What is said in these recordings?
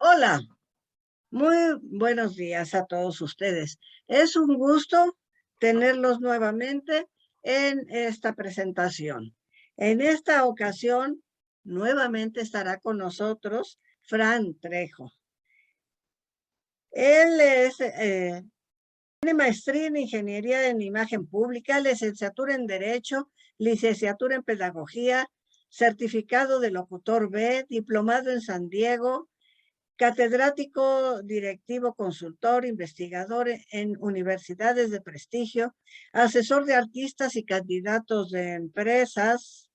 Hola, muy buenos días a todos ustedes. Es un gusto tenerlos nuevamente en esta presentación. En esta ocasión, nuevamente estará con nosotros Fran Trejo. Tiene maestría en Ingeniería en Imagen Pública, licenciatura en Derecho, licenciatura en Pedagogía, certificado de locutor B, diplomado en San Diego, catedrático, directivo, consultor, investigador en universidades de prestigio, asesor de artistas y candidatos de empresas,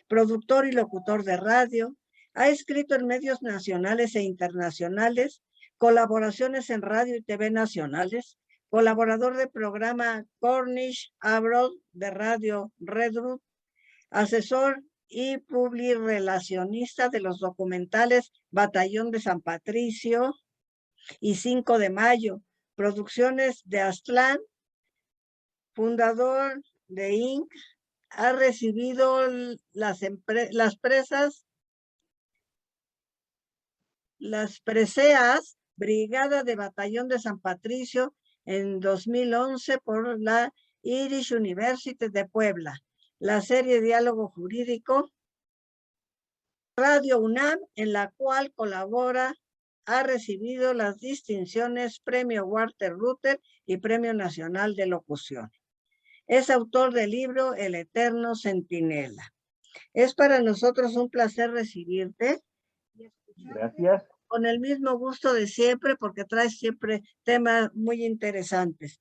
productor y locutor de radio. Ha escrito en medios nacionales e internacionales, colaboraciones en radio y TV nacionales, colaborador del programa Cornish Abroad de Radio Redwood, asesor y publirelacionista de los documentales Batallón de San Patricio y 5 de Mayo, producciones de Aztlán, fundador de Inc., ha recibido las preseas Brigada de Batallón de San Patricio en 2011 por la Irish University de Puebla, la serie Diálogo Jurídico, Radio UNAM, en la cual colabora, ha recibido las distinciones Premio Walter Rutter y Premio Nacional de Locución. Es autor del libro El Eterno Centinela. Es para nosotros un placer recibirte y escucharte Gracias. con el mismo gusto de siempre, porque traes siempre temas muy interesantes.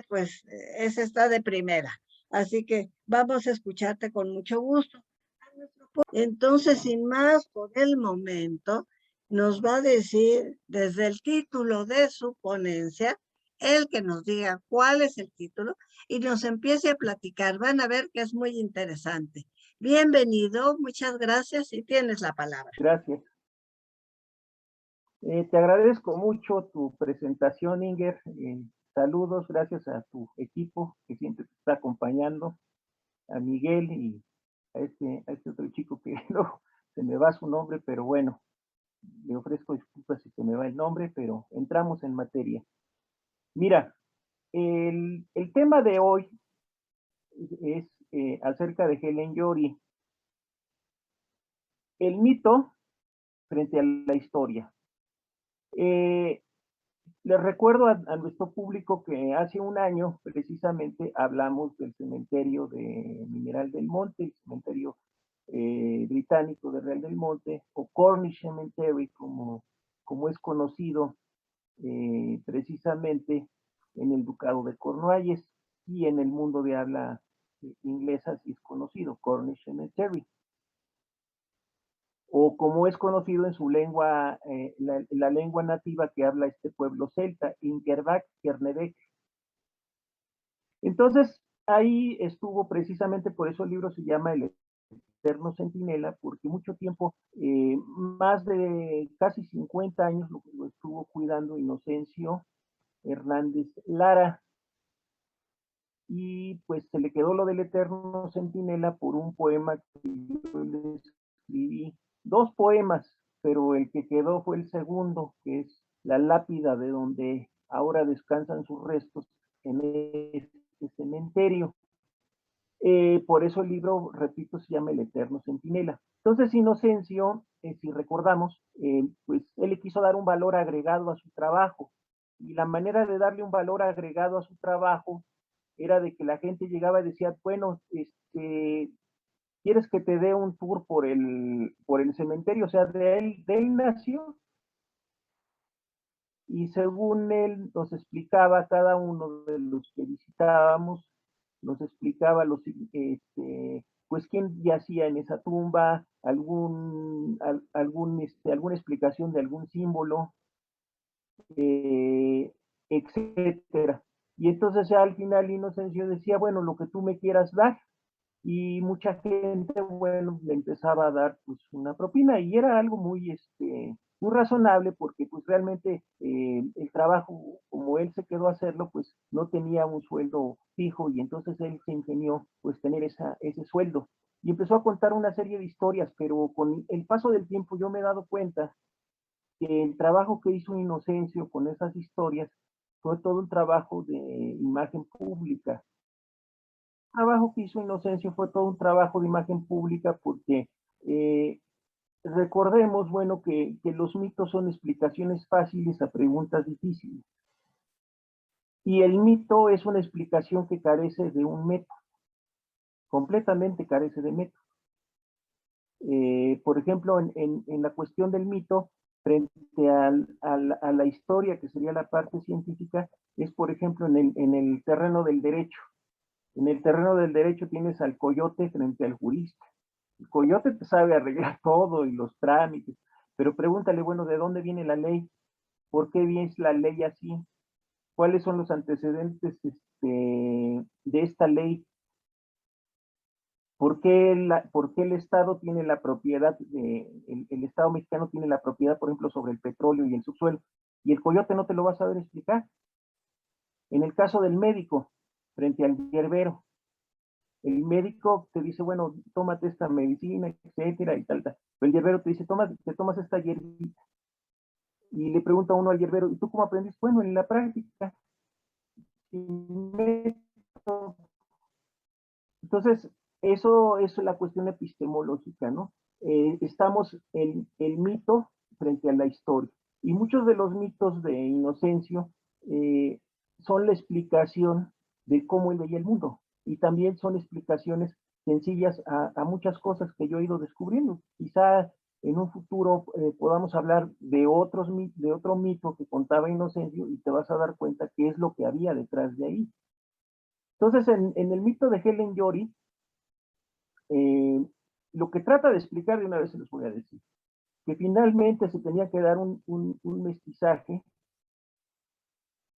Pues, ese está de primera. Así que vamos a escucharte con mucho gusto. Entonces, sin más por el momento, nos va a decir desde el título de su ponencia, el que nos diga cuál es el título y nos empiece a platicar. Van a ver que es muy interesante. Bienvenido, muchas gracias y tienes la palabra. Gracias. Te agradezco mucho tu presentación, Inger. Saludos, gracias a tu equipo que siempre te está acompañando, a Miguel y a este otro chico que no se me va su nombre, pero bueno, le ofrezco disculpas si se me va el nombre, pero entramos en materia. Mira, el tema de hoy es acerca de Helen Yory, el mito frente a la historia. Les recuerdo a nuestro público que hace un año precisamente hablamos del cementerio de Mineral del Monte, el cementerio británico de Real del Monte, o Cornish Cemetery, como es conocido precisamente en el Ducado de Cornualles, y en el mundo de habla inglesa sí es conocido, Cornish Cemetery, o como es conocido en su lengua, la lengua nativa que habla este pueblo celta, Ingerbak, Kernebek. Entonces, ahí estuvo precisamente, por eso el libro se llama El Eterno Centinela, porque mucho tiempo, más de casi 50 años, lo estuvo cuidando Inocencio Hernández Lara, y pues se le quedó lo del Eterno Centinela por un poema que yo le escribí, dos poemas, pero el que quedó fue el segundo, que es la lápida de donde ahora descansan sus restos en este cementerio. Por eso el libro, repito, se llama El Eterno Centinela. Entonces, Inocencio, si recordamos, pues él le quiso dar un valor agregado a su trabajo, y la manera de darle un valor agregado a su trabajo era de que la gente llegaba y decía, bueno, ¿quieres que te dé un tour por el cementerio? O sea, de él nació, y según él nos explicaba a cada uno de los que visitábamos, nos explicaba pues quién yacía en esa tumba, alguna explicación de algún símbolo, eh, etcétera. Y entonces ya al final Inocencio decía, bueno, lo que tú me quieras dar, y mucha gente, bueno, le empezaba a dar pues una propina, y era algo muy razonable, porque pues realmente el trabajo, como él se quedó a hacerlo, pues no tenía un sueldo fijo, y entonces él se ingenió pues tener ese sueldo, y empezó a contar una serie de historias, pero con el paso del tiempo yo me he dado cuenta que el trabajo que hizo Inocencio con esas historias fue todo un trabajo de imagen pública. El trabajo que hizo Inocencio fue todo un trabajo de imagen pública porque recordemos, bueno, que los mitos son explicaciones fáciles a preguntas difíciles. Y el mito es una explicación que carece de un método, completamente carece de método. Por ejemplo, en la cuestión del mito, frente a la historia, que sería la parte científica, es, por ejemplo, en el terreno del derecho. En el terreno del derecho tienes al coyote frente al jurista. El coyote te sabe arreglar todo y los trámites, pero pregúntale, bueno, ¿de dónde viene la ley? ¿Por qué viene la ley así? ¿Cuáles son los antecedentes de esta ley? ¿Por qué el Estado tiene la propiedad, el Estado mexicano tiene la propiedad, por ejemplo, sobre el petróleo y el subsuelo? Y el coyote no te lo va a saber explicar. En el caso del médico, frente al hierbero, el médico te dice, bueno, tómate esta medicina, etcétera, y tal, tal. Pero el hierbero te dice, te tomas esta hierbita. Y le pregunta uno al hierbero, ¿y tú cómo aprendiste? Bueno, en la práctica. Entonces, eso es la cuestión epistemológica, ¿no? Estamos el mito frente a la historia. Y muchos de los mitos de Inocencio son la explicación de cómo él veía el mundo. Y también son explicaciones sencillas a muchas cosas que yo he ido descubriendo. Quizá en un futuro podamos hablar de otro mito que contaba Inocencio y te vas a dar cuenta qué es lo que había detrás de ahí. Entonces, en el mito de Helen Yori, lo que trata de explicar, de una vez se los voy a decir, que finalmente se tenía que dar un mestizaje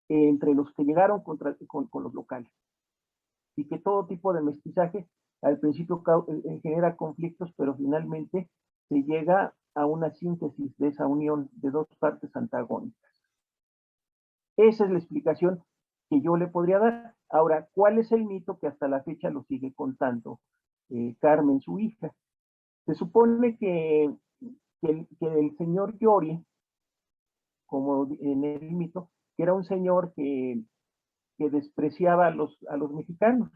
entre los que llegaron con los locales, y que todo tipo de mestizaje al principio genera conflictos, pero finalmente se llega a una síntesis de esa unión de dos partes antagónicas. Esa es la explicación que yo le podría dar. Ahora, ¿cuál es el mito que hasta la fecha lo sigue contando Carmen, su hija? Se supone que el señor Yori, como en el mito, que era un señor que despreciaba a los mexicanos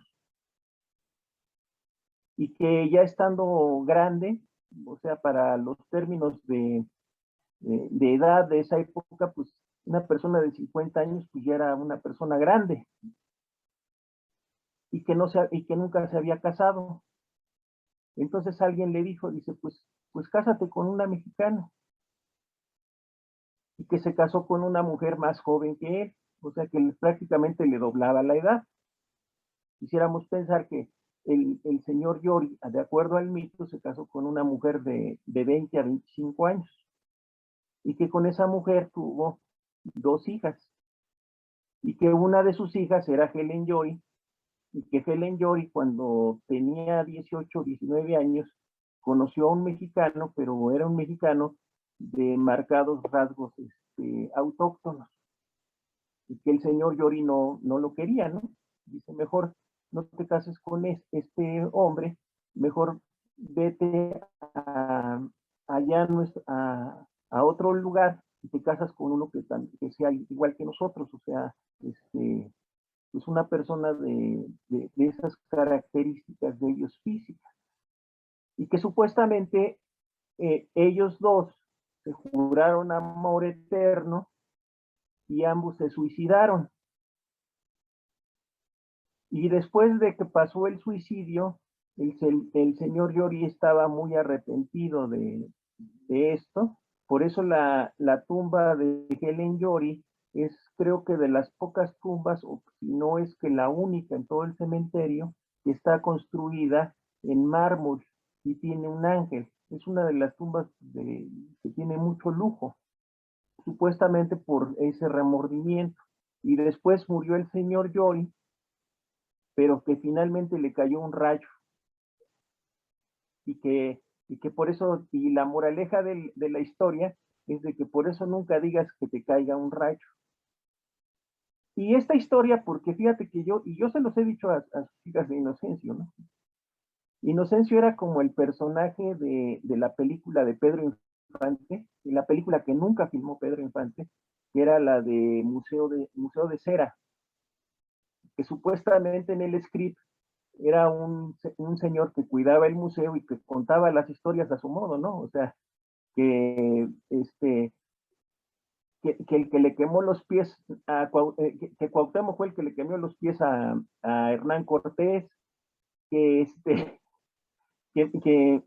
y que ya estando grande, o sea, para los términos de edad de esa época, pues una persona de 50 años pues ya era una persona grande y que nunca se había casado. Entonces alguien le dijo, dice, pues cásate con una mexicana. Y que se casó con una mujer más joven que él, o sea que prácticamente le doblaba la edad. Quisiéramos pensar que el señor Yori, de acuerdo al mito, se casó con una mujer de 20 a 25 años y que con esa mujer tuvo dos hijas y que una de sus hijas era Helen Yori y que Helen Yori cuando tenía 18 o 19 años conoció a un mexicano, pero era un mexicano de marcados rasgos autóctonos y que el señor Yori no lo quería, ¿no? Dice, mejor no te cases con este hombre, mejor vete allá a otro lugar y te casas con uno que sea igual que nosotros, o sea, pues una persona de esas características de ellos físicas. Y que supuestamente ellos dos se juraron amor eterno y ambos se suicidaron. Y después de que pasó el suicidio, el señor Yori estaba muy arrepentido de esto. Por eso la tumba de Helen Yori es, creo que de las pocas tumbas, o si no es que la única en todo el cementerio, que está construida en mármol y tiene un ángel. Es una de las tumbas que tiene mucho lujo, supuestamente por ese remordimiento. Y después murió el señor Yori, pero que finalmente le cayó un rayo y que por eso, y la moraleja de la historia es de que por eso nunca digas que te caiga un rayo. Y esta historia, porque fíjate que yo se los he dicho a sus hijas de Inocencio, ¿no? Inocencio era como el personaje de la película de Pedro Infante, y la película que nunca filmó Pedro Infante, que era la de Museo de Cera, que supuestamente en el script era un señor que cuidaba el museo y que contaba las historias a su modo, ¿no? O sea, que que el que le quemó los pies que Cuauhtémoc fue el que le quemó los pies a Hernán Cortés, que que, que,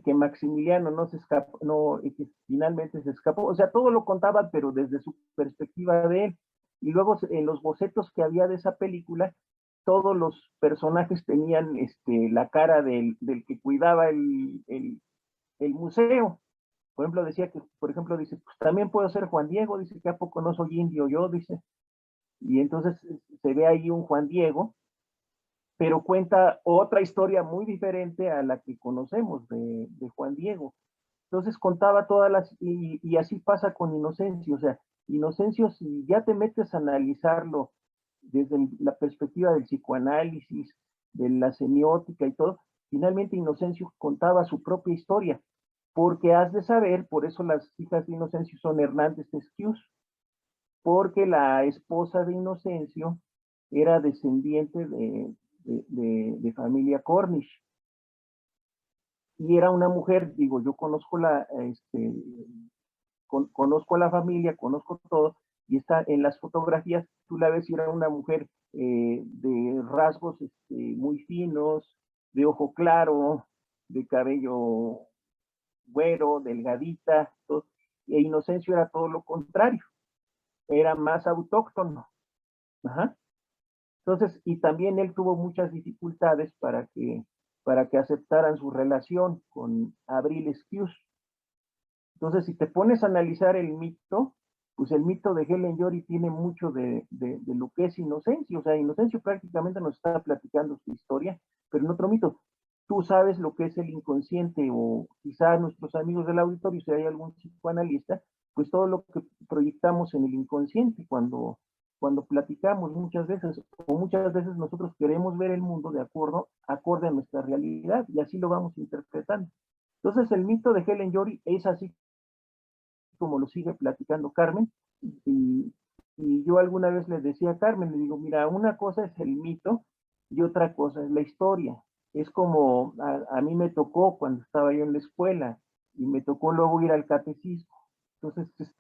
que Maximiliano no se escapó, no, y que finalmente se escapó. O sea, todo lo contaba, pero desde su perspectiva de él. Y luego en los bocetos que había de esa película, todos los personajes tenían la cara del que cuidaba el museo. Por ejemplo, decía que, por ejemplo, dice, pues también puedo ser Juan Diego, dice que a poco no soy indio yo, dice. Y entonces se ve ahí un Juan Diego, pero cuenta otra historia muy diferente a la que conocemos de Juan Diego. Entonces contaba todas y así pasa con Inocencio, o sea, Inocencio, si ya te metes a analizarlo desde la perspectiva del psicoanálisis, de la semiótica y todo, finalmente Inocencio contaba su propia historia, porque has de saber, por eso las hijas de Inocencio son Hernández Esquius, porque la esposa de Inocencio era descendiente de familia Cornish, y era una mujer, digo, yo conozco conozco a la familia, conozco todo, y está en las fotografías, tú la ves y era una mujer de rasgos muy finos, de ojo claro, de cabello güero, delgadita, todo, e Inocencio era todo lo contrario, era más autóctono. Ajá. Entonces, y también él tuvo muchas dificultades para que aceptaran su relación con Abril Esquius. Entonces, si te pones a analizar el mito, pues el mito de Helen Yory tiene mucho de lo que es Inocencio. O sea, Inocencio prácticamente nos está platicando su historia, pero en otro mito. Tú sabes lo que es el inconsciente, o quizás nuestros amigos del auditorio, si hay algún psicoanalista, pues todo lo que proyectamos en el inconsciente cuando platicamos muchas veces, o muchas veces nosotros queremos ver el mundo acorde a nuestra realidad, y así lo vamos interpretando. Entonces, el mito de Helen Yory es así como lo sigue platicando Carmen, y, y yo alguna vez le decía a Carmen, le digo, mira, una cosa es el mito y otra cosa es la historia. Es como a mí me tocó cuando estaba yo en la escuela, y me tocó luego ir al catecismo. Entonces,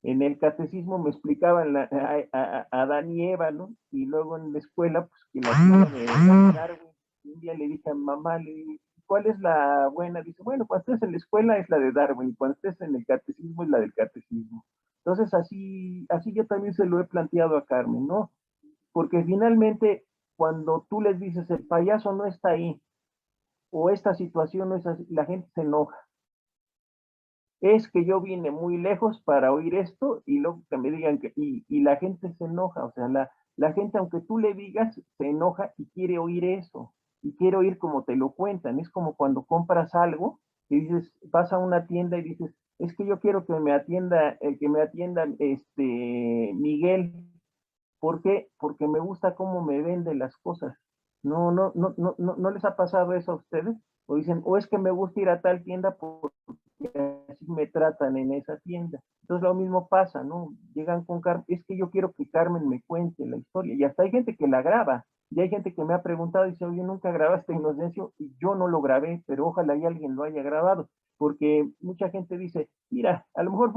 en el catecismo me explicaban a Adán y Eva, ¿no? Y luego en la escuela, pues que la de Darwin, un día le dije a mamá, le dije, ¿cuál es la buena? Dice, bueno, cuando estés en la escuela es la de Darwin, y cuando estés en el catecismo es la del catecismo. Entonces, así yo también se lo he planteado a Carmen, ¿no? Porque finalmente, cuando tú les dices, el payaso no está ahí, o esta situación no es así, la gente se enoja. Es que yo vine muy lejos para oír esto, y luego que me digan y la gente se enoja, o sea, la gente, aunque tú le digas, se enoja y quiere oír eso, y quiere oír como te lo cuentan. Es como cuando compras algo y dices, vas a una tienda y dices, es que yo quiero que me atienda Miguel. ¿Por qué? Porque me gusta cómo me venden las cosas. No les ha pasado eso a ustedes, o dicen, o es que me gusta ir a tal tienda porque así me tratan en esa tienda. Entonces lo mismo pasa, ¿no? Llegan con Carmen, es que yo quiero que Carmen me cuente la historia, y hasta hay gente que la graba, y hay gente que me ha preguntado y dice, oye, nunca grabaste Inocencio, y yo no lo grabé, pero ojalá y alguien lo haya grabado, porque mucha gente dice, mira, a lo mejor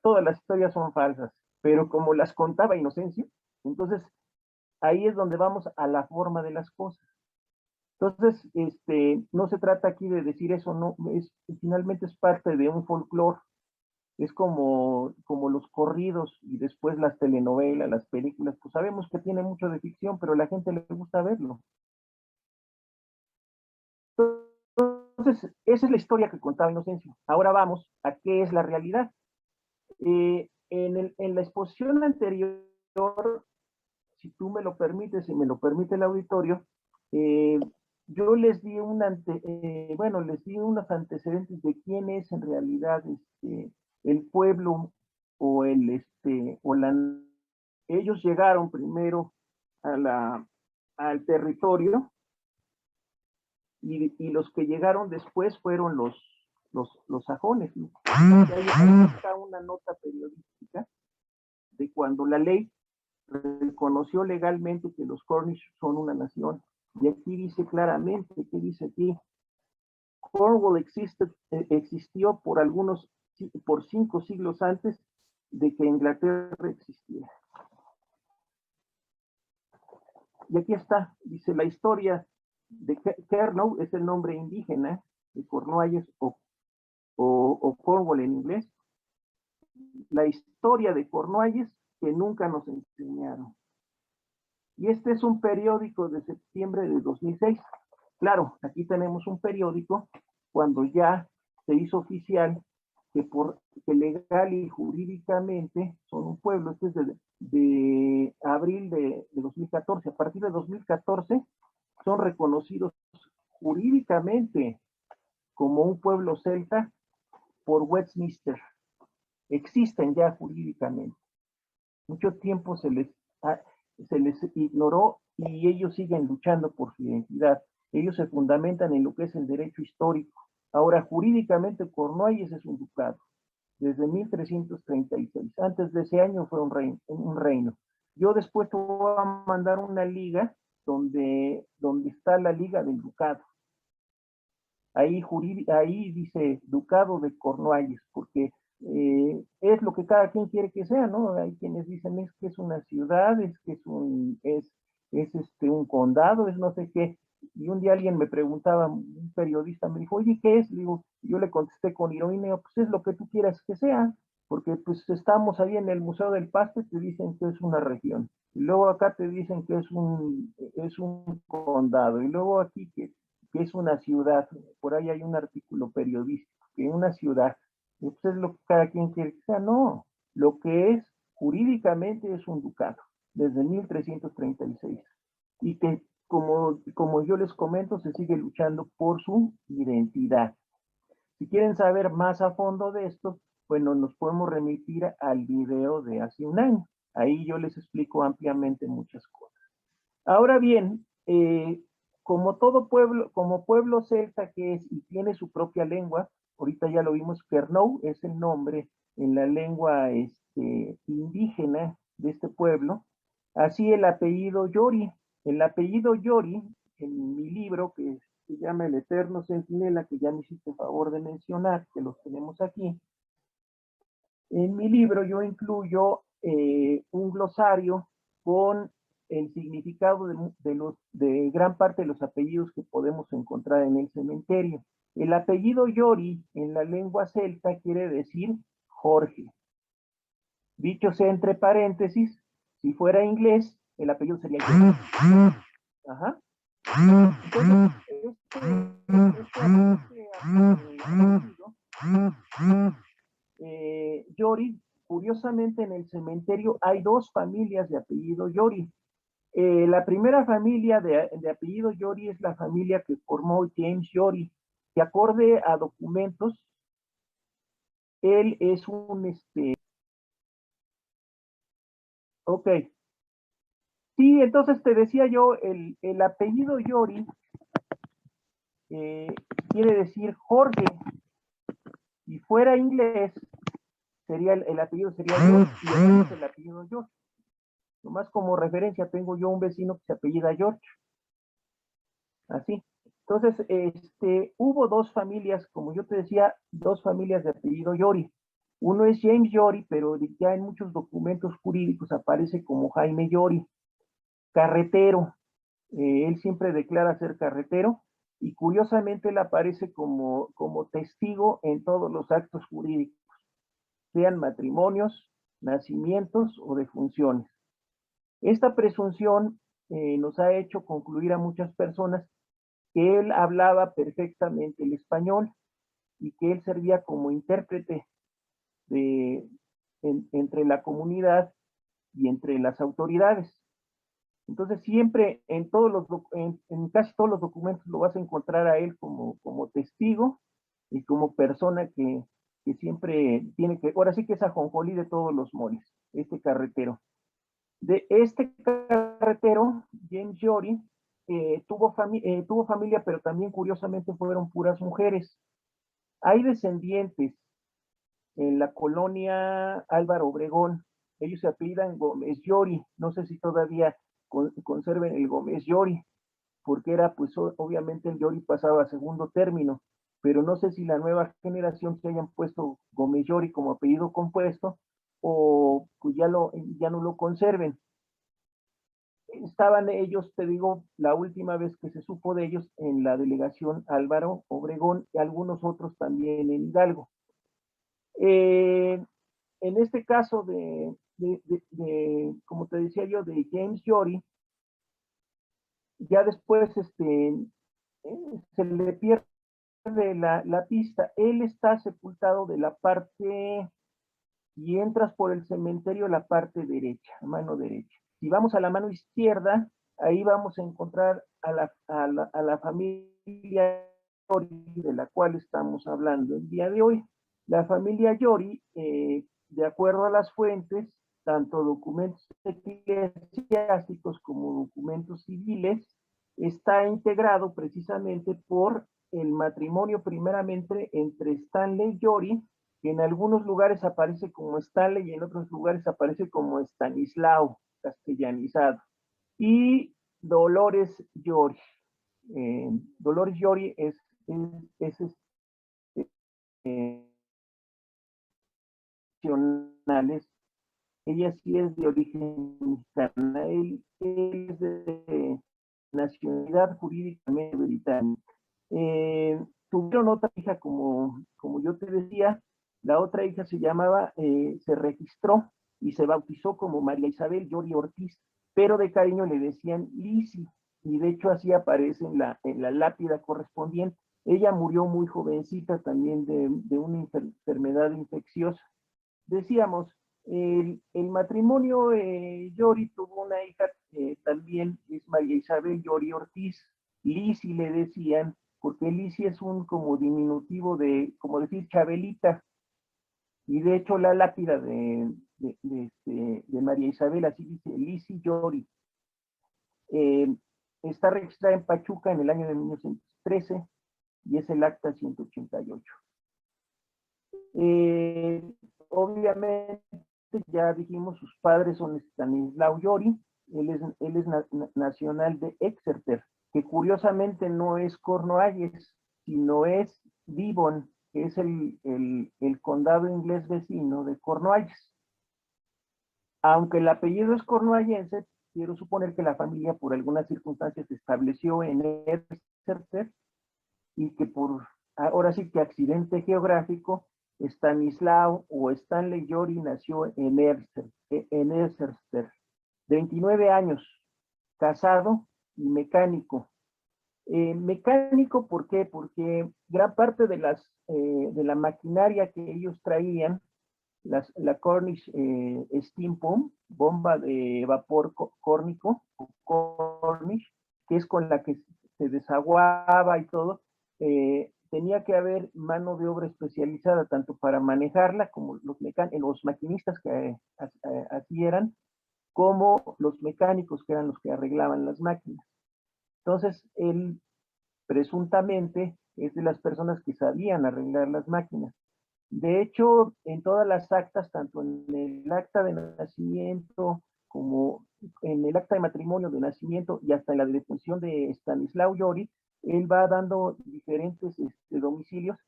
todas las historias son falsas, pero como las contaba Inocencio, entonces ahí es donde vamos a la forma de las cosas. Entonces, no se trata aquí de decir eso, no, finalmente es parte de un folclore, es como los corridos y después las telenovelas, las películas, pues sabemos que tiene mucho de ficción, pero a la gente le gusta verlo. Entonces, esa es la historia que contaba Inocencio. Ahora vamos a qué es la realidad. En la exposición anterior, si tú me lo permites, si me lo permite el auditorio, yo les di les di unos antecedentes de quién es en realidad el pueblo, o ellos llegaron primero al territorio, y los que llegaron después fueron los sajones. Ahí está una nota periodística de cuando la ley reconoció legalmente que los Cornish son una nación. Y aquí dice claramente, ¿qué dice aquí? Cornwall existió por 5 siglos antes de que Inglaterra existiera. Y aquí está, dice la historia de Kernow, es el nombre indígena de Cornualles o Cornwall en inglés. La historia de Cornualles que nunca nos enseñaron. Y este es un periódico de septiembre de 2006. Claro, aquí tenemos un periódico cuando ya se hizo oficial que legal y jurídicamente son un pueblo. Este es de abril de 2014. A partir de 2014 son reconocidos jurídicamente como un pueblo celta por Westminster. Existen ya jurídicamente. Mucho tiempo se les ignoró y ellos siguen luchando por su identidad. Ellos se fundamentan en lo que es el derecho histórico. Ahora, jurídicamente, Cornualles es un ducado, desde 1336. Antes de ese año fue un reino. Yo después te voy a mandar una liga donde está la liga del ducado. Ahí dice Ducado de Cornualles, porque es lo que cada quien quiere que sea, ¿no? Hay quienes dicen es que es una ciudad, es que es un condado, es no sé qué. Y un día alguien me preguntaba, un periodista me dijo, oye, ¿qué es? Digo, yo le contesté con ironía, pues es lo que tú quieras que sea, porque pues estamos ahí en el Museo del Pasto y te dicen que es una región. Y luego acá te dicen que es un condado. Y luego aquí que es una ciudad. Por ahí hay un artículo periodístico, que una ciudad, pues es lo que cada quien quiere que sea. No, lo que es jurídicamente es un ducado, desde 1336. Y que, como yo les comento, se sigue luchando por su identidad. Si quieren saber más a fondo de esto, bueno, nos podemos remitir al video de hace un año. Ahí yo les explico ampliamente muchas cosas. Ahora bien, como todo pueblo, como pueblo celta que es y tiene su propia lengua, ahorita ya lo vimos, Kernow es el nombre en la lengua indígena de este pueblo, así el apellido Yori. El apellido Yori, en mi libro que se llama El Eterno Centinela, que ya me hiciste favor de mencionar, que los tenemos aquí, en mi libro yo incluyo un glosario con el significado de gran parte de los apellidos que podemos encontrar en el cementerio. El apellido Yori en la lengua celta quiere decir Jorge. Dicho sea entre paréntesis, si fuera inglés, el apellido sería Yori. Ajá. Entonces, Yori, curiosamente en el cementerio hay 2 familias de apellido Yori. La primera familia de apellido Yori es la familia que formó James Yori, que acorde a documentos, él es ok. Sí, entonces te decía yo, el apellido Yori quiere decir Jorge, y fuera inglés, el apellido sería George, y el apellido George. Nomás como referencia, tengo yo un vecino que se apellida George. Así. Entonces, hubo 2 familias, como yo te decía, 2 familias de apellido Yori. Uno es James Yori, pero ya en muchos documentos jurídicos aparece como Jaime Yori, carretero. Él siempre declara ser carretero y curiosamente él aparece como testigo en todos los actos jurídicos, sean matrimonios, nacimientos o defunciones. Esta presunción nos ha hecho concluir a muchas personas que él hablaba perfectamente el español y que él servía como intérprete entre la comunidad y entre las autoridades. Entonces siempre en casi todos los documentos lo vas a encontrar a él como testigo y como persona que siempre tiene que, ahora sí que es ajonjolí de todos los moles, este carretero. De este carretero, James Yori, tuvo familia, pero también curiosamente fueron puras mujeres. Hay descendientes en la colonia Álvaro Obregón. Ellos se apellidan Gómez Llori. No sé si todavía conserven el Gómez Llori, porque era, pues, obviamente el Llori pasaba a segundo término, pero no sé si la nueva generación se hayan puesto Gómez Llori como apellido compuesto o pues ya no lo conserven. Estaban ellos, te digo, la última vez que se supo de ellos en la delegación Álvaro Obregón y algunos otros también en Hidalgo. En este caso como te decía yo, de James Llori, ya después se le pierde la pista. Él está sepultado de la parte, y entras por el cementerio la parte derecha, mano derecha. Si vamos a la mano izquierda, ahí vamos a encontrar a la familia Llori, de la cual estamos hablando el día de hoy. La familia Llori, de acuerdo a las fuentes, tanto documentos eclesiásticos como documentos civiles, está integrado precisamente por el matrimonio primeramente entre Stanley Llori, que en algunos lugares aparece como Stanley y en otros lugares aparece como Estanislao, castellanizado, y Dolores Llori. Dolores Llori es nacionales. Ella sí es de origen mexicana, él es de nacionalidad jurídicamente británica. Tuvieron otra hija, como yo te decía, la otra hija se registró y se bautizó como María Isabel Llori Ortiz, pero de cariño le decían Lisi, y de hecho así aparece en la lápida correspondiente. Ella murió muy jovencita también de una enfermedad infecciosa. Decíamos, el matrimonio Llori tuvo una hija, también es María Isabel Llori Ortiz. Lisi le decían, porque Lisi es un como diminutivo como decir Chabelita, y de hecho la lápida de María Isabel así dice, Lisi Llori. Eh, Está registrada en Pachuca en el año de 1913 y es el acta 188. Obviamente, ya dijimos, sus padres son Stanislao Llori, él es nacional de Exeter, que curiosamente no es Cornualles, sino es Devon, que es el condado inglés vecino de Cornualles. Aunque el apellido es cornuallense, quiero suponer que la familia por algunas circunstancias se estableció en Exeter y que ahora sí que accidente geográfico, Stanislao o Stanley Llori nació en Exeter, 29 años, casado y mecánico. Mecánico, ¿por qué? Porque gran parte de la maquinaria que ellos traían, la Cornish Steam Pump, bomba de vapor córnico, o Cornish, que es con la que se desaguaba y todo, tenía que haber mano de obra especializada, tanto para manejarla, como los maquinistas que así eran, como los mecánicos, que eran los que arreglaban las máquinas. Entonces, él presuntamente es de las personas que sabían arreglar las máquinas. De hecho, en todas las actas, tanto en el acta de nacimiento como en el acta de matrimonio de nacimiento y hasta en la defunción de Stanislao Llori, él va dando diferentes domicilios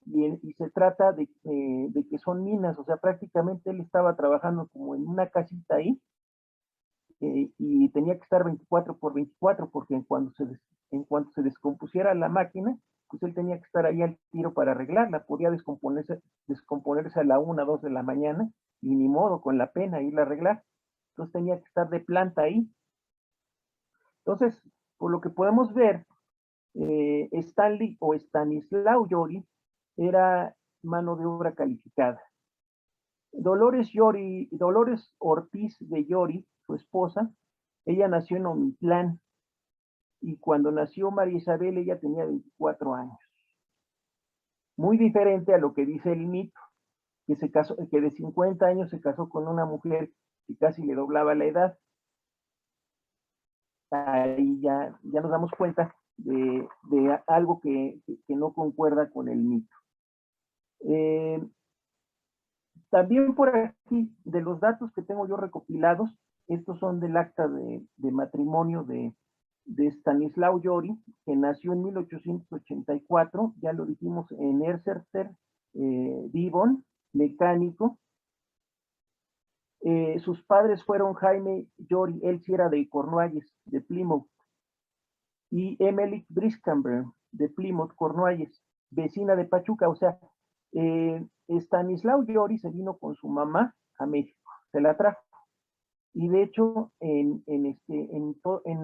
y se trata de que son minas, o sea, prácticamente él estaba trabajando como en una casita ahí, y tenía que estar 24 por 24 porque en cuanto se descompusiera la máquina, pues él tenía que estar ahí al tiro para arreglarla. Podía descomponerse a la 1, 2 de la mañana y ni modo, con la pena irla a arreglar. Entonces tenía que estar de planta ahí. Entonces, por lo que podemos ver, Stanley o Stanislao Llori era mano de obra calificada. Dolores Ortiz de Llori, su esposa, ella nació en Omitlán, y cuando nació María Isabel ella tenía 24 años. Muy diferente a lo que dice el mito, que de 50 años se casó con una mujer que casi le doblaba la edad. Ahí ya nos damos cuenta de algo que no concuerda con el mito. Eh, También por aquí, de los datos que tengo yo recopilados, estos son del acta de matrimonio de Stanislao Yori, que nació en 1884, ya lo dijimos, en Exeter, Devon, mecánico. Sus padres fueron Jaime Yori, él sí era de Cornualles, de Plymouth, y Emily Briscamber, de Plymouth, Cornualles, vecina de Pachuca. O sea, Stanislao Yori se vino con su mamá a México, se la trajo. Y de hecho, en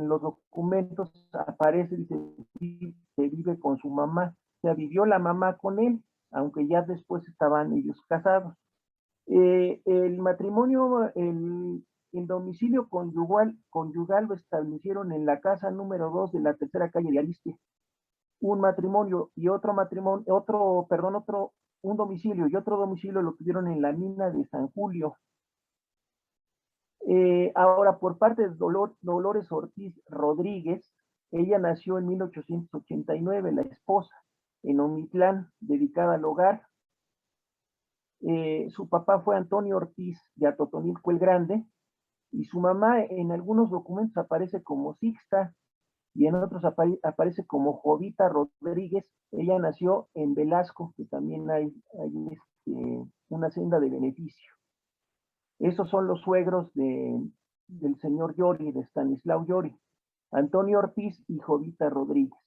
los documentos aparece, dice, que vive con su mamá. O sea, vivió la mamá con él, aunque ya después estaban ellos casados. El matrimonio, el domicilio conyugal lo establecieron en la casa número 2 de la tercera calle de Ariste. Un matrimonio y otro matrimonio, un domicilio y otro domicilio lo tuvieron en la mina de San Julio. Ahora, por parte de Dolores Ortiz Rodríguez, ella nació en 1889, la esposa, en Omitlán, dedicada al hogar. Su papá fue Antonio Ortiz de Atotonilco el Grande, y su mamá en algunos documentos aparece como Sixta y en otros aparece como Jovita Rodríguez. Ella nació en Velasco, que también hay una senda de beneficio. Esos son los suegros del señor Yori, de Stanislao Yori, Antonio Ortiz y Jovita Rodríguez.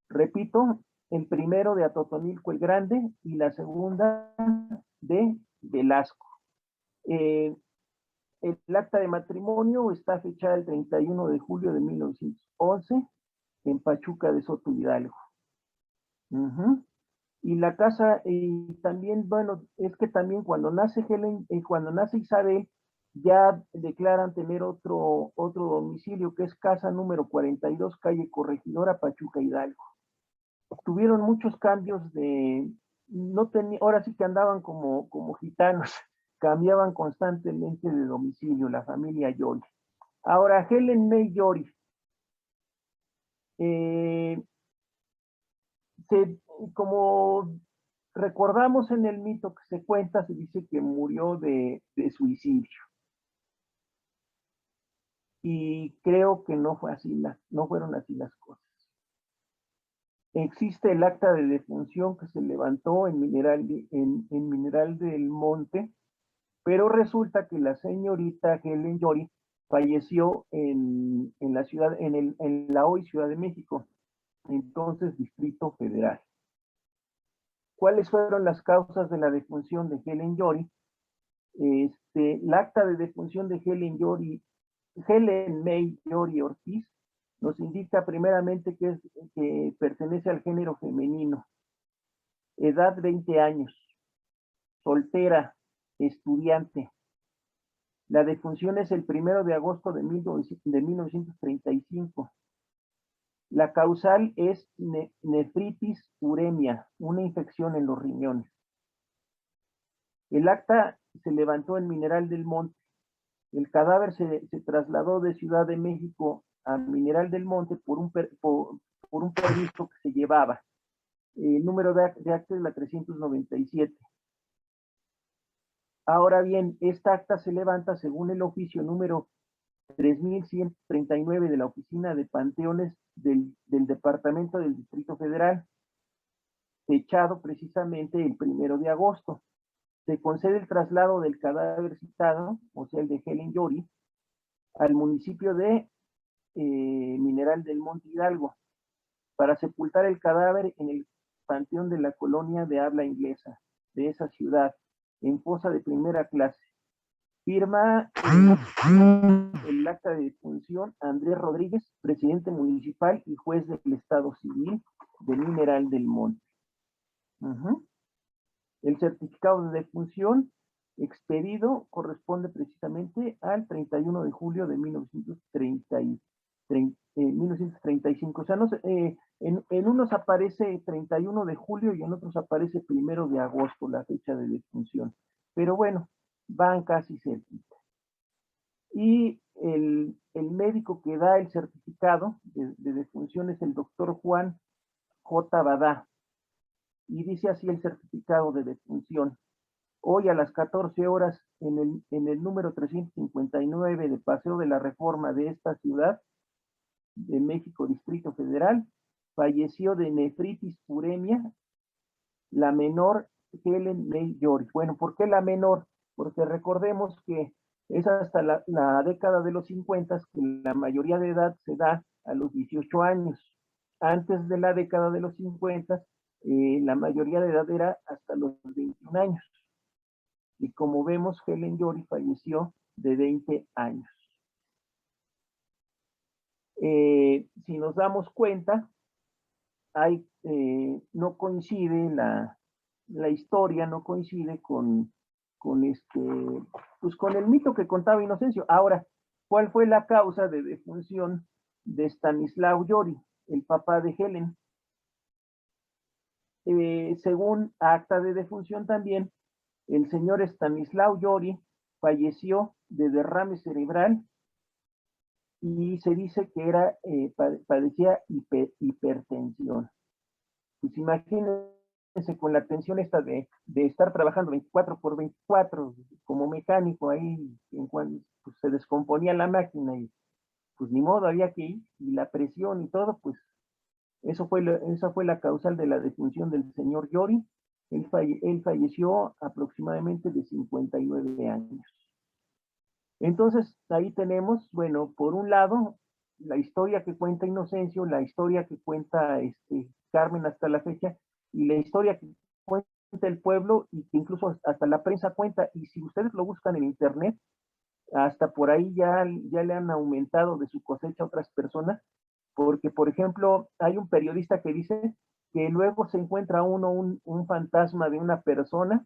Repito, el primero de Atotonilco el Grande y la segunda de Velasco. El acta de matrimonio está fechada el 31 de julio de 1911 en Pachuca de Soto Hidalgo. Y la casa, y también, bueno, es que también cuando nace Isabel, ya declaran tener otro domicilio, que es casa número 42, calle Corregidora, Pachuca, Hidalgo. Tuvieron muchos cambios ahora sí que andaban como gitanos, cambiaban constantemente de domicilio, la familia Yori. Ahora, Helen May Yori, como recordamos en el mito que se cuenta, se dice que murió de suicidio. Y creo que no fueron así las cosas. Existe el acta de defunción que se levantó en Mineral del Monte, pero resulta que la señorita Helen Yori falleció en la hoy Ciudad de México, entonces Distrito Federal. ¿Cuáles fueron las causas de la defunción de Helen Yori? El acta de defunción de Helen May Yori Ortiz, nos indica primeramente que pertenece al género femenino, edad 20 años, soltera, estudiante. La defunción es el 1 de agosto de 1935. La causal es nefritis uremia, una infección en los riñones. El acta se levantó en Mineral del Monte. El cadáver se trasladó de Ciudad de México a Mineral del Monte por un permiso que se llevaba. El número de acta es la 397. Ahora bien, esta acta se levanta según el oficio número 3139 de la Oficina de Panteones del Departamento del Distrito Federal, fechado precisamente el 1 de agosto. Se concede el traslado del cadáver citado, o sea, el de Helen Yori, al municipio de Mineral del Monte Hidalgo, para sepultar el cadáver en el panteón de la colonia de habla inglesa de esa ciudad, en fosa de primera clase. Firma el acta de defunción Andrés Rodríguez, presidente municipal y juez del Estado Civil de Mineral del Monte. El certificado de defunción expedido corresponde precisamente al 31 de julio de 1935. O sea, no sé, en unos aparece 31 de julio y en otros aparece 1 de agosto la fecha de defunción. Pero bueno, van casi cerquita. Y el médico que da el certificado de defunción es el doctor Juan J. Badá. y dice así el certificado de defunción. Hoy a las 14 horas en el número 359 de Paseo de la Reforma de esta ciudad de México, Distrito Federal, falleció de nefritis uremia la menor Helen May Jory. Bueno, ¿por qué la menor? Porque recordemos que es hasta la década de los 50 que la mayoría de edad se da a los 18 años. Antes de la década de los 50, la mayoría de edad era hasta los 21 años. Y como vemos, Helen Jory falleció de 20 años. Si nos damos cuenta, no coincide la historia, no coincide con el mito que contaba Inocencio. Ahora, ¿cuál fue la causa de defunción de Stanislao Jory, el papá de Helen? Según acta de defunción también, el señor Stanislao Jory falleció de derrame cerebral y se dice que padecía hipertensión. Pues imagínense con la tensión esta de estar trabajando 24/24 como mecánico ahí, en cuando pues, se descomponía la máquina y pues ni modo, había que ir, y la presión y todo, pues esa fue la causal de la defunción del señor Jory. Él falleció aproximadamente de 59 años. Entonces, ahí tenemos, bueno, por un lado, la historia que cuenta Inocencio, la historia que cuenta Carmen hasta la fecha, y la historia que cuenta el pueblo, y que incluso hasta la prensa cuenta, y si ustedes lo buscan en internet, hasta por ahí ya le han aumentado de su cosecha a otras personas, porque, por ejemplo, hay un periodista que dice que luego se encuentra un fantasma de una persona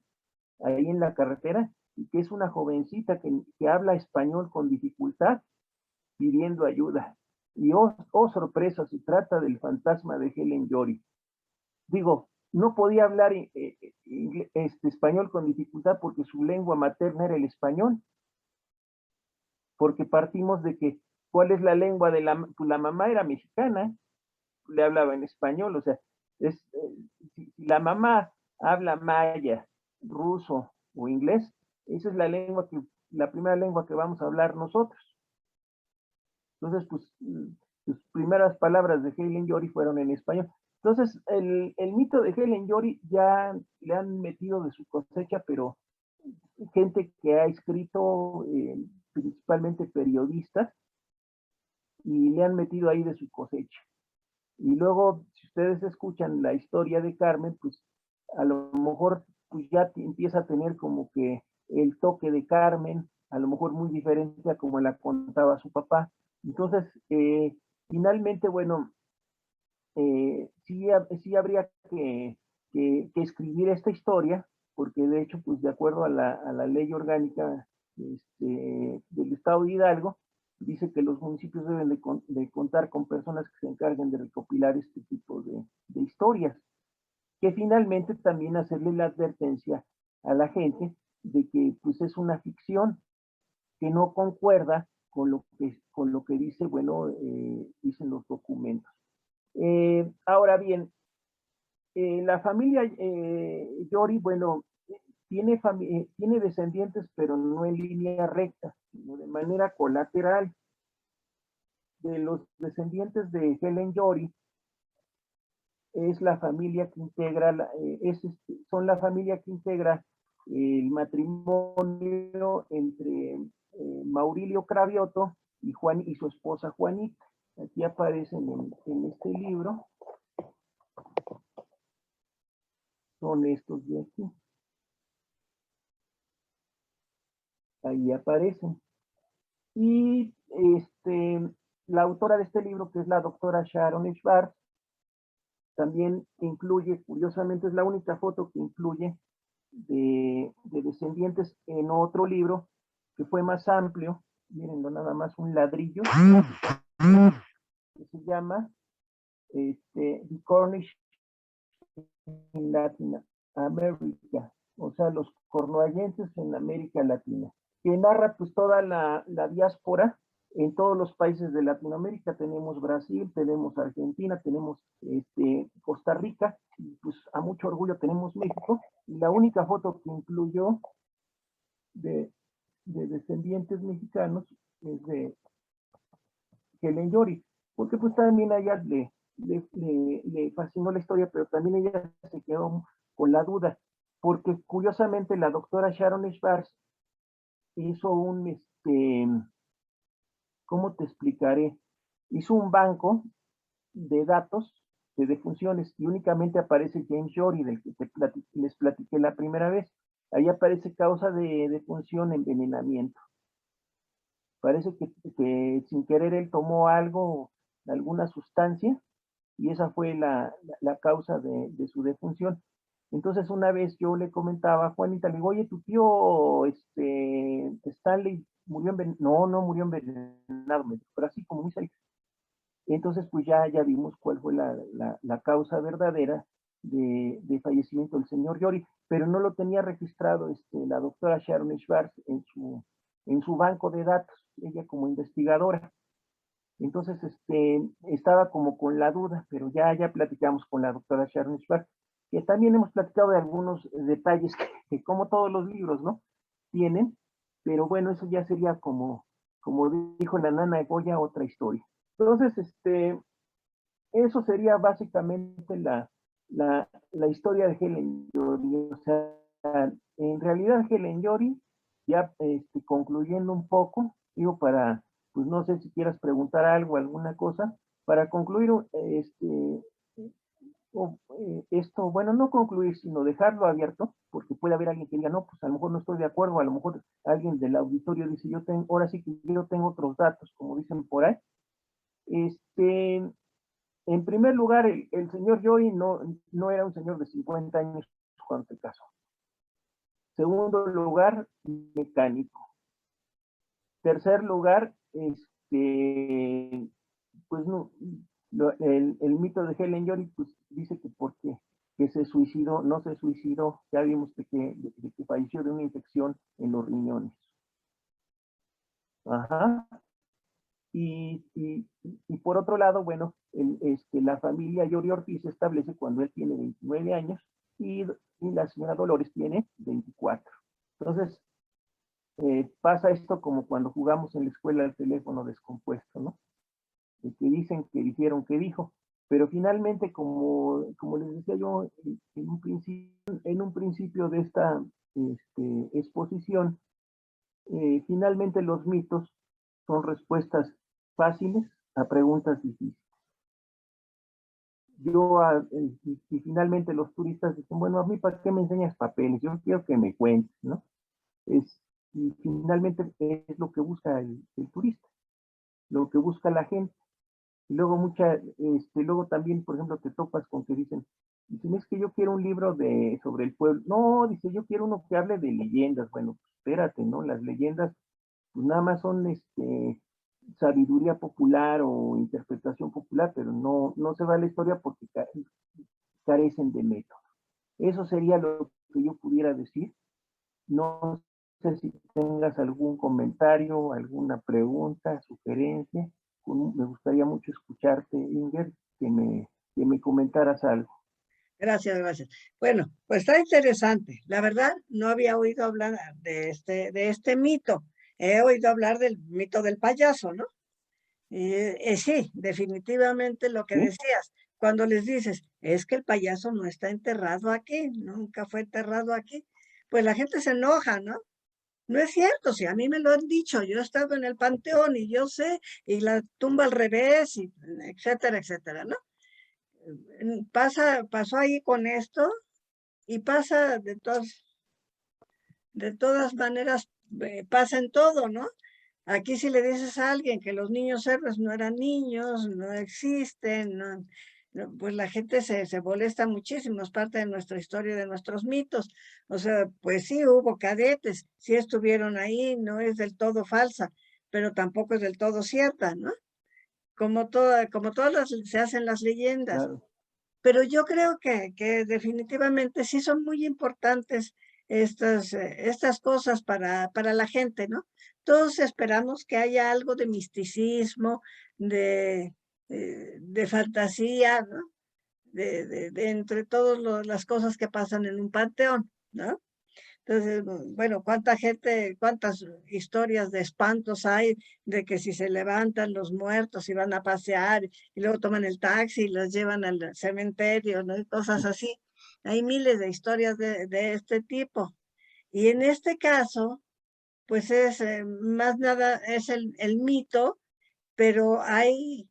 ahí en la carretera, y que es una jovencita que habla español con dificultad, pidiendo ayuda. Y sorpresa, se trata del fantasma de Helen Jory. Digo, no podía hablar español con dificultad porque su lengua materna era el español, porque partimos de que, ¿cuál es la lengua de la mamá? Era mexicana, le hablaba en español, o sea, si la mamá habla maya, ruso o inglés, esa es la primera lengua que vamos a hablar nosotros. Entonces, pues, sus primeras palabras de Helen Jory fueron en español. Entonces, el mito de Helen Jory ya le han metido de su cosecha, pero gente que ha escrito, principalmente periodistas, y le han metido ahí de su cosecha. Y luego, si ustedes escuchan la historia de Carmen, pues a lo mejor pues ya empieza a tener como que el toque de Carmen, a lo mejor muy diferente a como la contaba su papá. Entonces, finalmente, bueno, sí habría que escribir esta historia, porque de hecho, pues de acuerdo a la ley orgánica del Estado de Hidalgo, dice que los municipios deben de contar con personas que se encarguen de recopilar este tipo de historias, que finalmente también hacerle la advertencia a la gente de que pues es una ficción que no concuerda con lo que dice, bueno, dicen los documentos. Ahora bien, la familia Jory, bueno, tiene descendientes, pero no en línea recta, sino de manera colateral. De los descendientes de Helen Jory, es la familia que integra, son la familia que integra el matrimonio entre Maurilio Cravioto y su esposa Juanita. Aquí aparecen en este libro. Son estos de aquí. Ahí aparecen. Y la autora de este libro, que es la doctora Sharon Schwartz, también incluye, curiosamente, es la única foto que incluye de descendientes en otro libro que fue más amplio. Miren, no nada más un ladrillo, que se llama The Cornish in Latin America, o sea, los cornuallenses en América Latina, que narra pues toda la diáspora en todos los países de Latinoamérica, tenemos Brasil, tenemos Argentina, tenemos Costa Rica, y pues a mucho orgullo tenemos México, y la única foto que incluyó de descendientes mexicanos es de Helen Yori, porque pues también a ella le fascinó la historia, pero también ella se quedó con la duda, porque curiosamente la doctora Sharon Schwartz hizo ¿cómo te explicaré? Hizo un banco de datos de defunciones y únicamente aparece James Jory, del que les platiqué la primera vez. Ahí aparece causa de defunción, envenenamiento. Parece que sin querer él tomó algo, alguna sustancia, y esa fue la causa de su defunción. Entonces una vez yo le comentaba a Juanita, le digo, oye, tu tío Stanley murió envenenado. No murió envenenado, pero así como muy cerca. Entonces pues ya vimos cuál fue la causa verdadera de fallecimiento del señor Yori, pero no lo tenía registrado la doctora Sharon Schwartz en su banco de datos, ella como investigadora. Entonces, estaba como con la duda, pero ya platicamos con la doctora Sharon Schwartz, que también hemos platicado de algunos detalles que como todos los libros, ¿no? Tienen, pero bueno, eso ya sería como dijo la nana de Goya, otra historia. Entonces, eso sería básicamente la historia de Helen Yori. O sea, en realidad Helen Yori, ya concluyendo un poco, digo, pues no sé si quieras preguntar algo, alguna cosa, para concluir esto, bueno, no concluir, sino dejarlo abierto, porque puede haber alguien que diga, no, pues a lo mejor no estoy de acuerdo, a lo mejor alguien del auditorio dice, ahora sí que yo tengo otros datos, como dicen por ahí. En primer lugar, el señor Joy no era un señor de 50 años cuando se casó. Segundo lugar, mecánico. Tercer lugar, pues no, el mito de Helen Yori pues dice que porque que se suicidó, no se suicidó, ya vimos de que falleció de una infección en los riñones. Ajá. Y por otro lado, bueno, la familia Yori Ortiz se establece cuando él tiene 29 años y la señora Dolores tiene 24. Entonces, pasa esto como cuando jugamos en la escuela al teléfono descompuesto, ¿no? De que dicen, que dijeron, que dijo. Pero finalmente, como les decía yo en un principio de esta exposición, finalmente los mitos son respuestas fáciles a preguntas difíciles. Y finalmente los turistas dicen, bueno, a mí para qué me enseñas papeles, yo quiero que me cuentes, ¿no? Y finalmente es lo que busca el turista, lo que busca la gente. Y luego luego también, por ejemplo, te topas con que dicen, es que yo quiero un libro sobre el pueblo. No, dice, yo quiero uno que hable de leyendas. Bueno, pues espérate, ¿no? Las leyendas pues nada más son sabiduría popular o interpretación popular, pero no se va a la historia porque carecen de método. Eso sería lo que yo pudiera decir. No sé si tengas algún comentario, alguna pregunta, sugerencia. Me gustaría mucho escucharte, Inger, que me comentaras algo. Gracias, gracias. Bueno, pues está interesante. La verdad, no había oído hablar de este mito. He oído hablar del mito del payaso, ¿no? Sí, definitivamente lo que ¿Sí? decías, cuando les dices, es que el payaso no está enterrado aquí, nunca fue enterrado aquí, pues la gente se enoja, ¿no? No es cierto, si a mí me lo han dicho, yo he estado en el panteón y yo sé, y la tumba al revés, y etcétera, etcétera, ¿no? Pasó ahí con esto y pasa de todas maneras, pasa en todo, ¿no? Aquí si le dices a alguien que los niños héroes no eran niños, no existen, pues la gente se molesta muchísimo, es parte de nuestra historia, de nuestros mitos. O sea, pues sí hubo cadetes, sí estuvieron ahí, no es del todo falsa, pero tampoco es del todo cierta, ¿no? Como todas se hacen las leyendas. Claro. Pero yo creo que definitivamente sí son muy importantes estas cosas para la gente, ¿no? Todos esperamos que haya algo de misticismo, de fantasía, ¿no? De entre todas las cosas que pasan en un panteón, ¿no? Entonces, bueno, cuántas historias de espantos hay de que si se levantan los muertos y van a pasear y luego toman el taxi y los llevan al cementerio, ¿no? Y cosas así. Hay miles de historias de este tipo. Y en este caso, pues es más nada, es el mito, pero hay,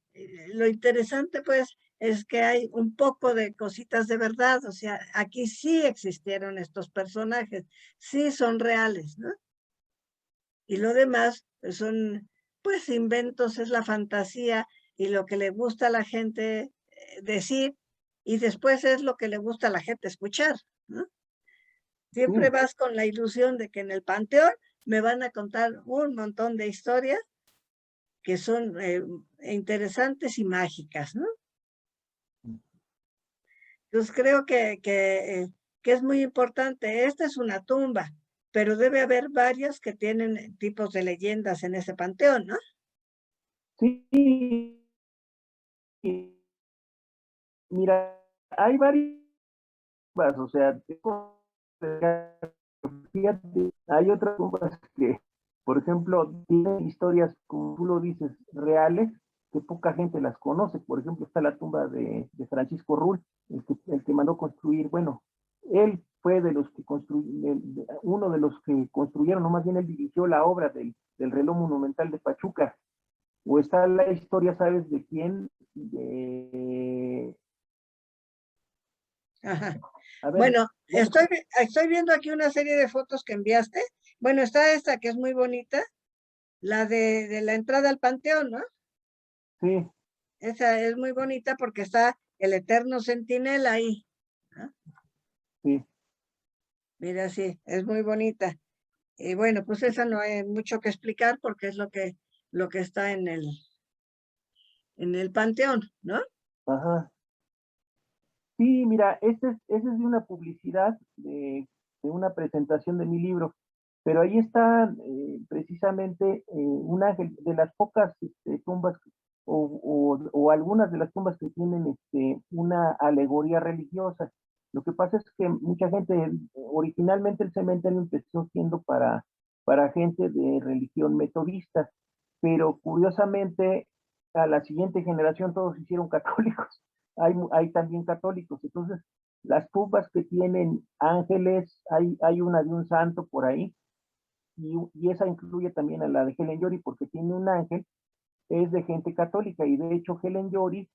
lo interesante pues es que hay un poco de cositas de verdad, o sea, aquí sí existieron estos personajes, sí son reales, ¿no? Y lo demás pues, son pues inventos, es la fantasía y lo que le gusta a la gente decir, y después es lo que le gusta a la gente escuchar, ¿no? Siempre Sí, vas con la ilusión de que en el panteón me van a contar un montón de historias que son interesantes y mágicas, ¿no? Entonces creo que es muy importante. Esta es una tumba, pero debe haber varias que tienen tipos de leyendas en ese panteón, ¿no? sí, mira, hay varias, o sea, fíjate, hay otras tumbas que, por ejemplo, tienen historias, como tú lo dices, reales, que poca gente las conoce. Por ejemplo, está la tumba de Francisco Rull, el que mandó construir, bueno, él fue de los que uno de los que construyeron, no más bien él dirigió la obra del reloj monumental de Pachuca. O está la historia, ¿sabes de quién? Ajá. A ver, Bueno, ya me, estoy viendo aquí una serie de fotos que enviaste. Bueno, está esta que es muy bonita, la de la entrada al panteón, ¿no? sí, Esa es muy bonita porque está el eterno centinela ahí, ¿no? sí. Mira, sí, es muy bonita. Y bueno, pues esa no hay mucho que explicar porque es lo que está en el panteón, ¿no? Ajá. Sí, mira, ese es de una publicidad de una presentación de mi libro, pero ahí está precisamente un ángel de las pocas tumbas o algunas de las tumbas que tienen una alegoría religiosa. Lo que pasa es que mucha gente, originalmente el cementerio empezó siendo para gente de religión metodista, pero curiosamente a la siguiente generación todos se hicieron católicos. Hay también católicos. Entonces, las tumbas que tienen ángeles, hay una de un santo por ahí, y esa incluye también a la de Helen Yori, porque tiene un ángel, es de gente católica, y de hecho Helen Yori,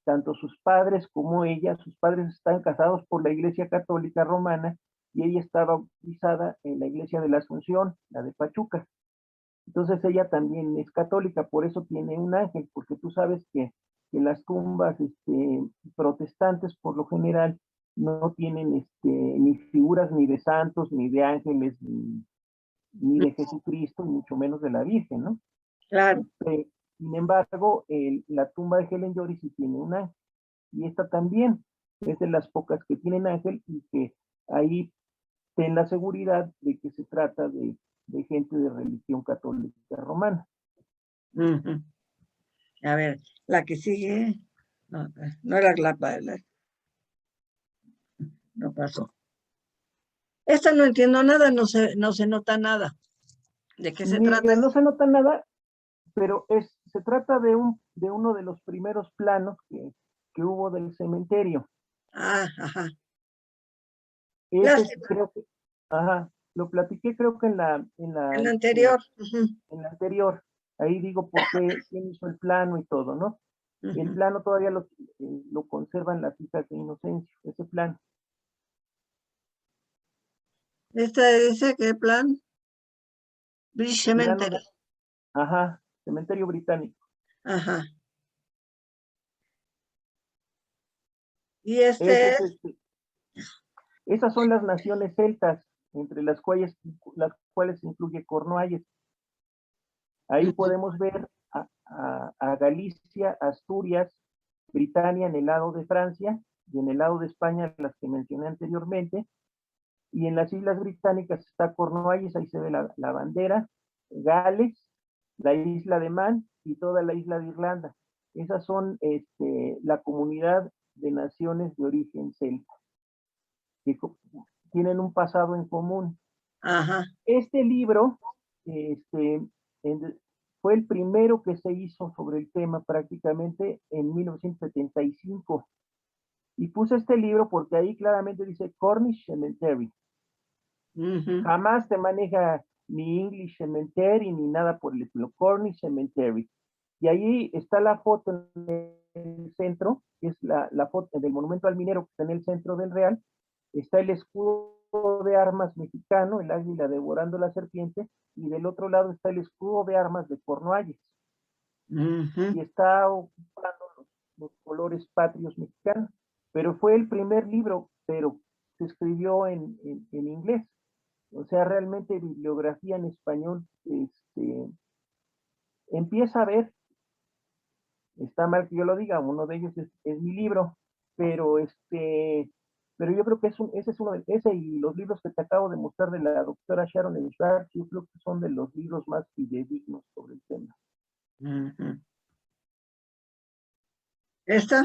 tanto sus padres como ella, sus padres están casados por la Iglesia Católica Romana, y ella está bautizada en la Iglesia de la Asunción, la de Pachuca. Entonces ella también es católica, por eso tiene un ángel, porque tú sabes que las tumbas protestantes por lo general no tienen ni figuras ni de santos, ni de ángeles, ni de Jesucristo, ni mucho menos de la Virgen, ¿no? Claro. Sin embargo, la tumba de Helen Jory sí tiene un ángel, y esta también es de las pocas que tienen ángel, y que ahí ten la seguridad de que se trata de gente de religión católica romana. Ujú. A ver, la que sigue. No, no era no pasó. Esta no entiendo nada, no se nota nada. ¿De qué se trata? Mira, no se nota nada, pero se trata de uno de los primeros planos que hubo del cementerio. Ah, ajá. Ese Lástima, creo que, ajá, lo platiqué creo que el anterior. en la anterior. Ahí digo por qué, quién hizo el plano y todo, ¿no? El Ujú. plano todavía lo conservan las hijas de Inocencio, ese plano. Esta dice que plan British Plano Cemetery. de, ajá, cementerio británico. Ajá. Y Ese este es es, esas son las naciones celtas, entre las cuales incluye Cornualles. Ahí ujú, podemos ver a Galicia, Asturias, Britania en el lado de Francia, y en el lado de España las que mencioné anteriormente, Y en las Islas Británicas está Cornualles, ahí se ve la bandera, Gales, la isla de Man y toda la isla de Irlanda. Esas son la comunidad de naciones de origen celta, que tienen un pasado en común. Ajá. Este libro fue el primero que se hizo sobre el tema prácticamente en 1975. Y puse este libro porque ahí claramente dice Cornish Cemetery. Jamás te maneja ni English Cemetery ni nada por el estilo. Cornish Cemetery. Y ahí está la foto en el centro, que es la foto del monumento al minero que está en el centro del Real. Está el escudo de armas mexicano, el águila devorando la serpiente, y del otro lado está el escudo de armas de Cornualles. Y está ocupando los colores patrios mexicanos. Pero fue el primer libro, pero se escribió en inglés. O sea, realmente bibliografía en español empieza a ver, está mal que yo lo diga, uno de ellos es mi libro, pero pero yo creo que ese es uno de, ese y los libros que te acabo de mostrar de la doctora Sharon Schwartz, yo creo que son de los libros más fidedignos sobre el tema. ¿Esta?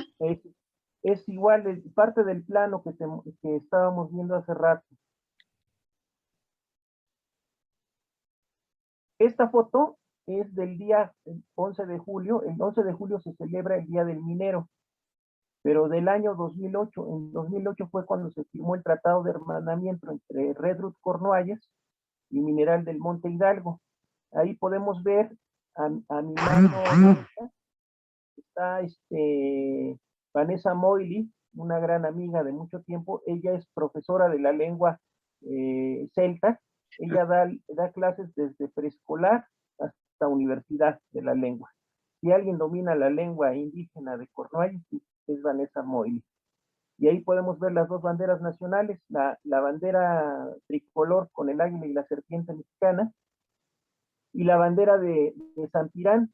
Es igual, parte del plano que estábamos viendo hace rato. Esta foto es del día 11 de julio. El 11 de julio se celebra el Día del Minero, pero del año 2008. En 2008 fue cuando se firmó el Tratado de Hermanamiento entre Redruth Cornualles y Mineral del Monte Hidalgo. Ahí podemos ver a mi mano derecha está Vanessa Moily, una gran amiga de mucho tiempo. Ella es profesora de la lengua celta. Ella da clases desde preescolar hasta universidad de la lengua. Si alguien domina la lengua indígena de Cornualles, es Vanessa Moily. Y ahí podemos ver las dos banderas nacionales, la bandera tricolor con el águila y la serpiente mexicana, y la bandera de Sampirán,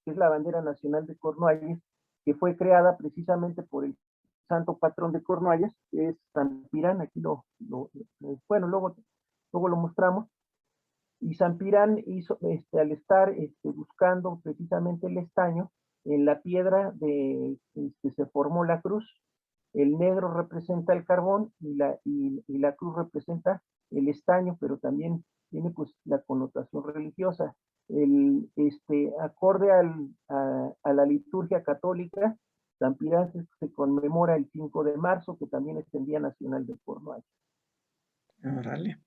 que es la bandera nacional de Cornualles, que fue creada precisamente por el santo patrón de Cornualles, que es Sampirán. Aquí bueno, luego lo mostramos. Y Sampirán hizo, al estar buscando precisamente el estaño, en la piedra se formó la cruz. El negro representa el carbón y la cruz representa el estaño, pero también tiene pues la connotación religiosa. Acorde a la liturgia católica, Sampirán se conmemora el 5 de marzo, que también es el Día Nacional de Cornualles. Órale.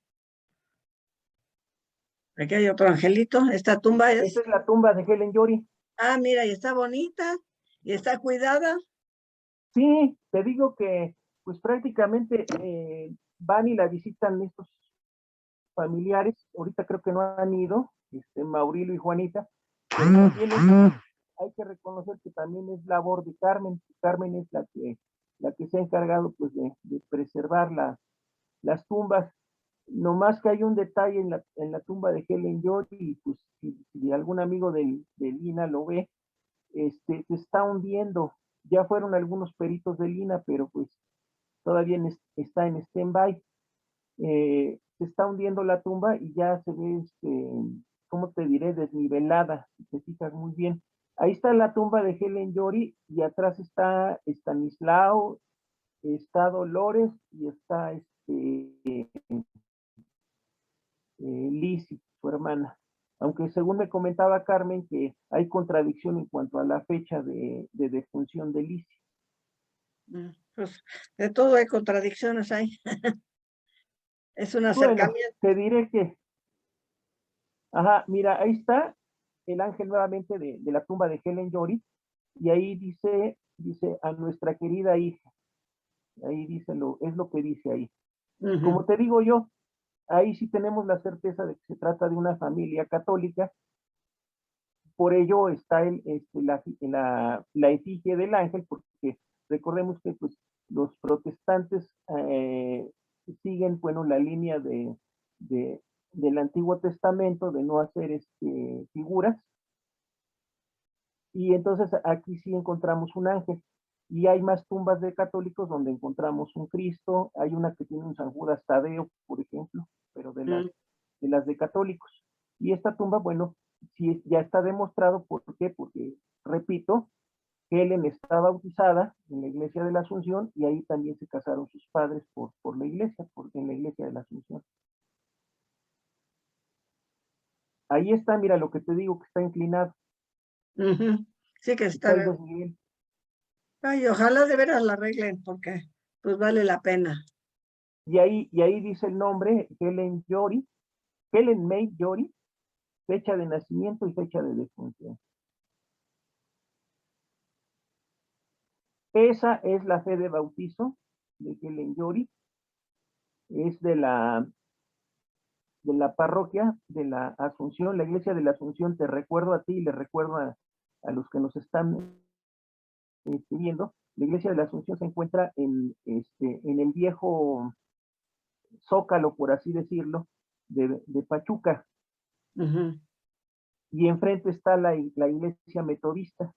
Aquí hay otro angelito. Esta tumba es... Esta es la tumba de Helen Yory. Ah, mira, y está bonita, y está cuidada. Sí, te digo que pues prácticamente van y la visitan estos familiares. Ahorita creo que no han ido, Maurilo y Juanita, pero también hay que reconocer que también es labor de Carmen. Carmen es la que se ha encargado pues de preservar las tumbas. No más que hay un detalle en la tumba de Helen Yory, y pues si algún amigo del INA lo ve, se está hundiendo. Ya fueron algunos peritos del INA, pero pues todavía está en stand-by. Se está hundiendo la tumba y ya se ve, ¿cómo te diré? Desnivelada, si te fijas muy bien. Ahí está la tumba de Helen Yory y atrás está Estanislao, está Dolores y está Lizzie, su hermana. Aunque según me comentaba Carmen que hay contradicción en cuanto a la fecha de defunción de Lizzie. Pues de todo hay contradicciones ahí. Es un Bueno, acercamiento. te diré que, ajá, mira, ahí está el ángel nuevamente de la tumba de Helen Yory, y ahí dice a nuestra querida hija. Ahí dice es lo que dice ahí. Como te digo yo, ahí sí tenemos la certeza de que se trata de una familia católica. Por ello está la efigie del ángel, porque recordemos que pues, los protestantes siguen, bueno, la línea del Antiguo Testamento de no hacer figuras. Y entonces aquí sí encontramos un ángel. Y hay más tumbas de católicos donde encontramos un Cristo, hay una que tiene un San Judas Tadeo, por ejemplo, pero de las de católicos. Y esta tumba, bueno, sí ya está demostrado, ¿por qué? Porque, repito, Helen está bautizada en la iglesia de la Asunción y ahí también se casaron sus padres por la iglesia, en la iglesia de la Asunción. Ahí está, mira lo que te digo, que está inclinado. Sí que Está el está. desnivel. Ay, ojalá de veras la arreglen porque pues vale la pena. Y ahí dice el nombre, Helen May Jory, fecha de nacimiento y fecha de defunción. Esa es la fe de bautizo de Helen Jory. Es de la parroquia de la Asunción, la iglesia de la Asunción. Te recuerdo a ti y le recuerdo a los que nos están viendo. La iglesia de la Asunción se encuentra en el viejo Zócalo, por así decirlo, de Pachuca. Y enfrente está la iglesia metodista,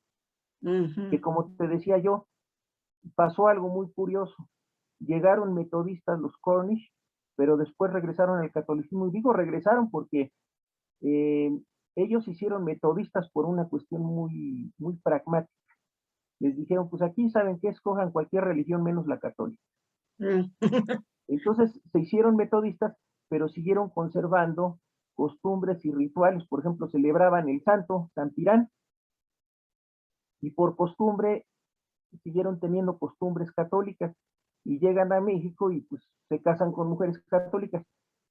que como te decía yo, pasó algo muy curioso. Llegaron metodistas los Cornish, pero después regresaron al catolicismo. Y digo regresaron porque ellos hicieron metodistas por una cuestión muy, muy pragmática. Les dijeron, pues aquí saben que escojan cualquier religión menos la católica. Entonces se hicieron metodistas, pero siguieron conservando costumbres y rituales. Por ejemplo, celebraban el santo San Pirán y por costumbre siguieron teniendo costumbres católicas y llegan a México y pues se casan con mujeres católicas.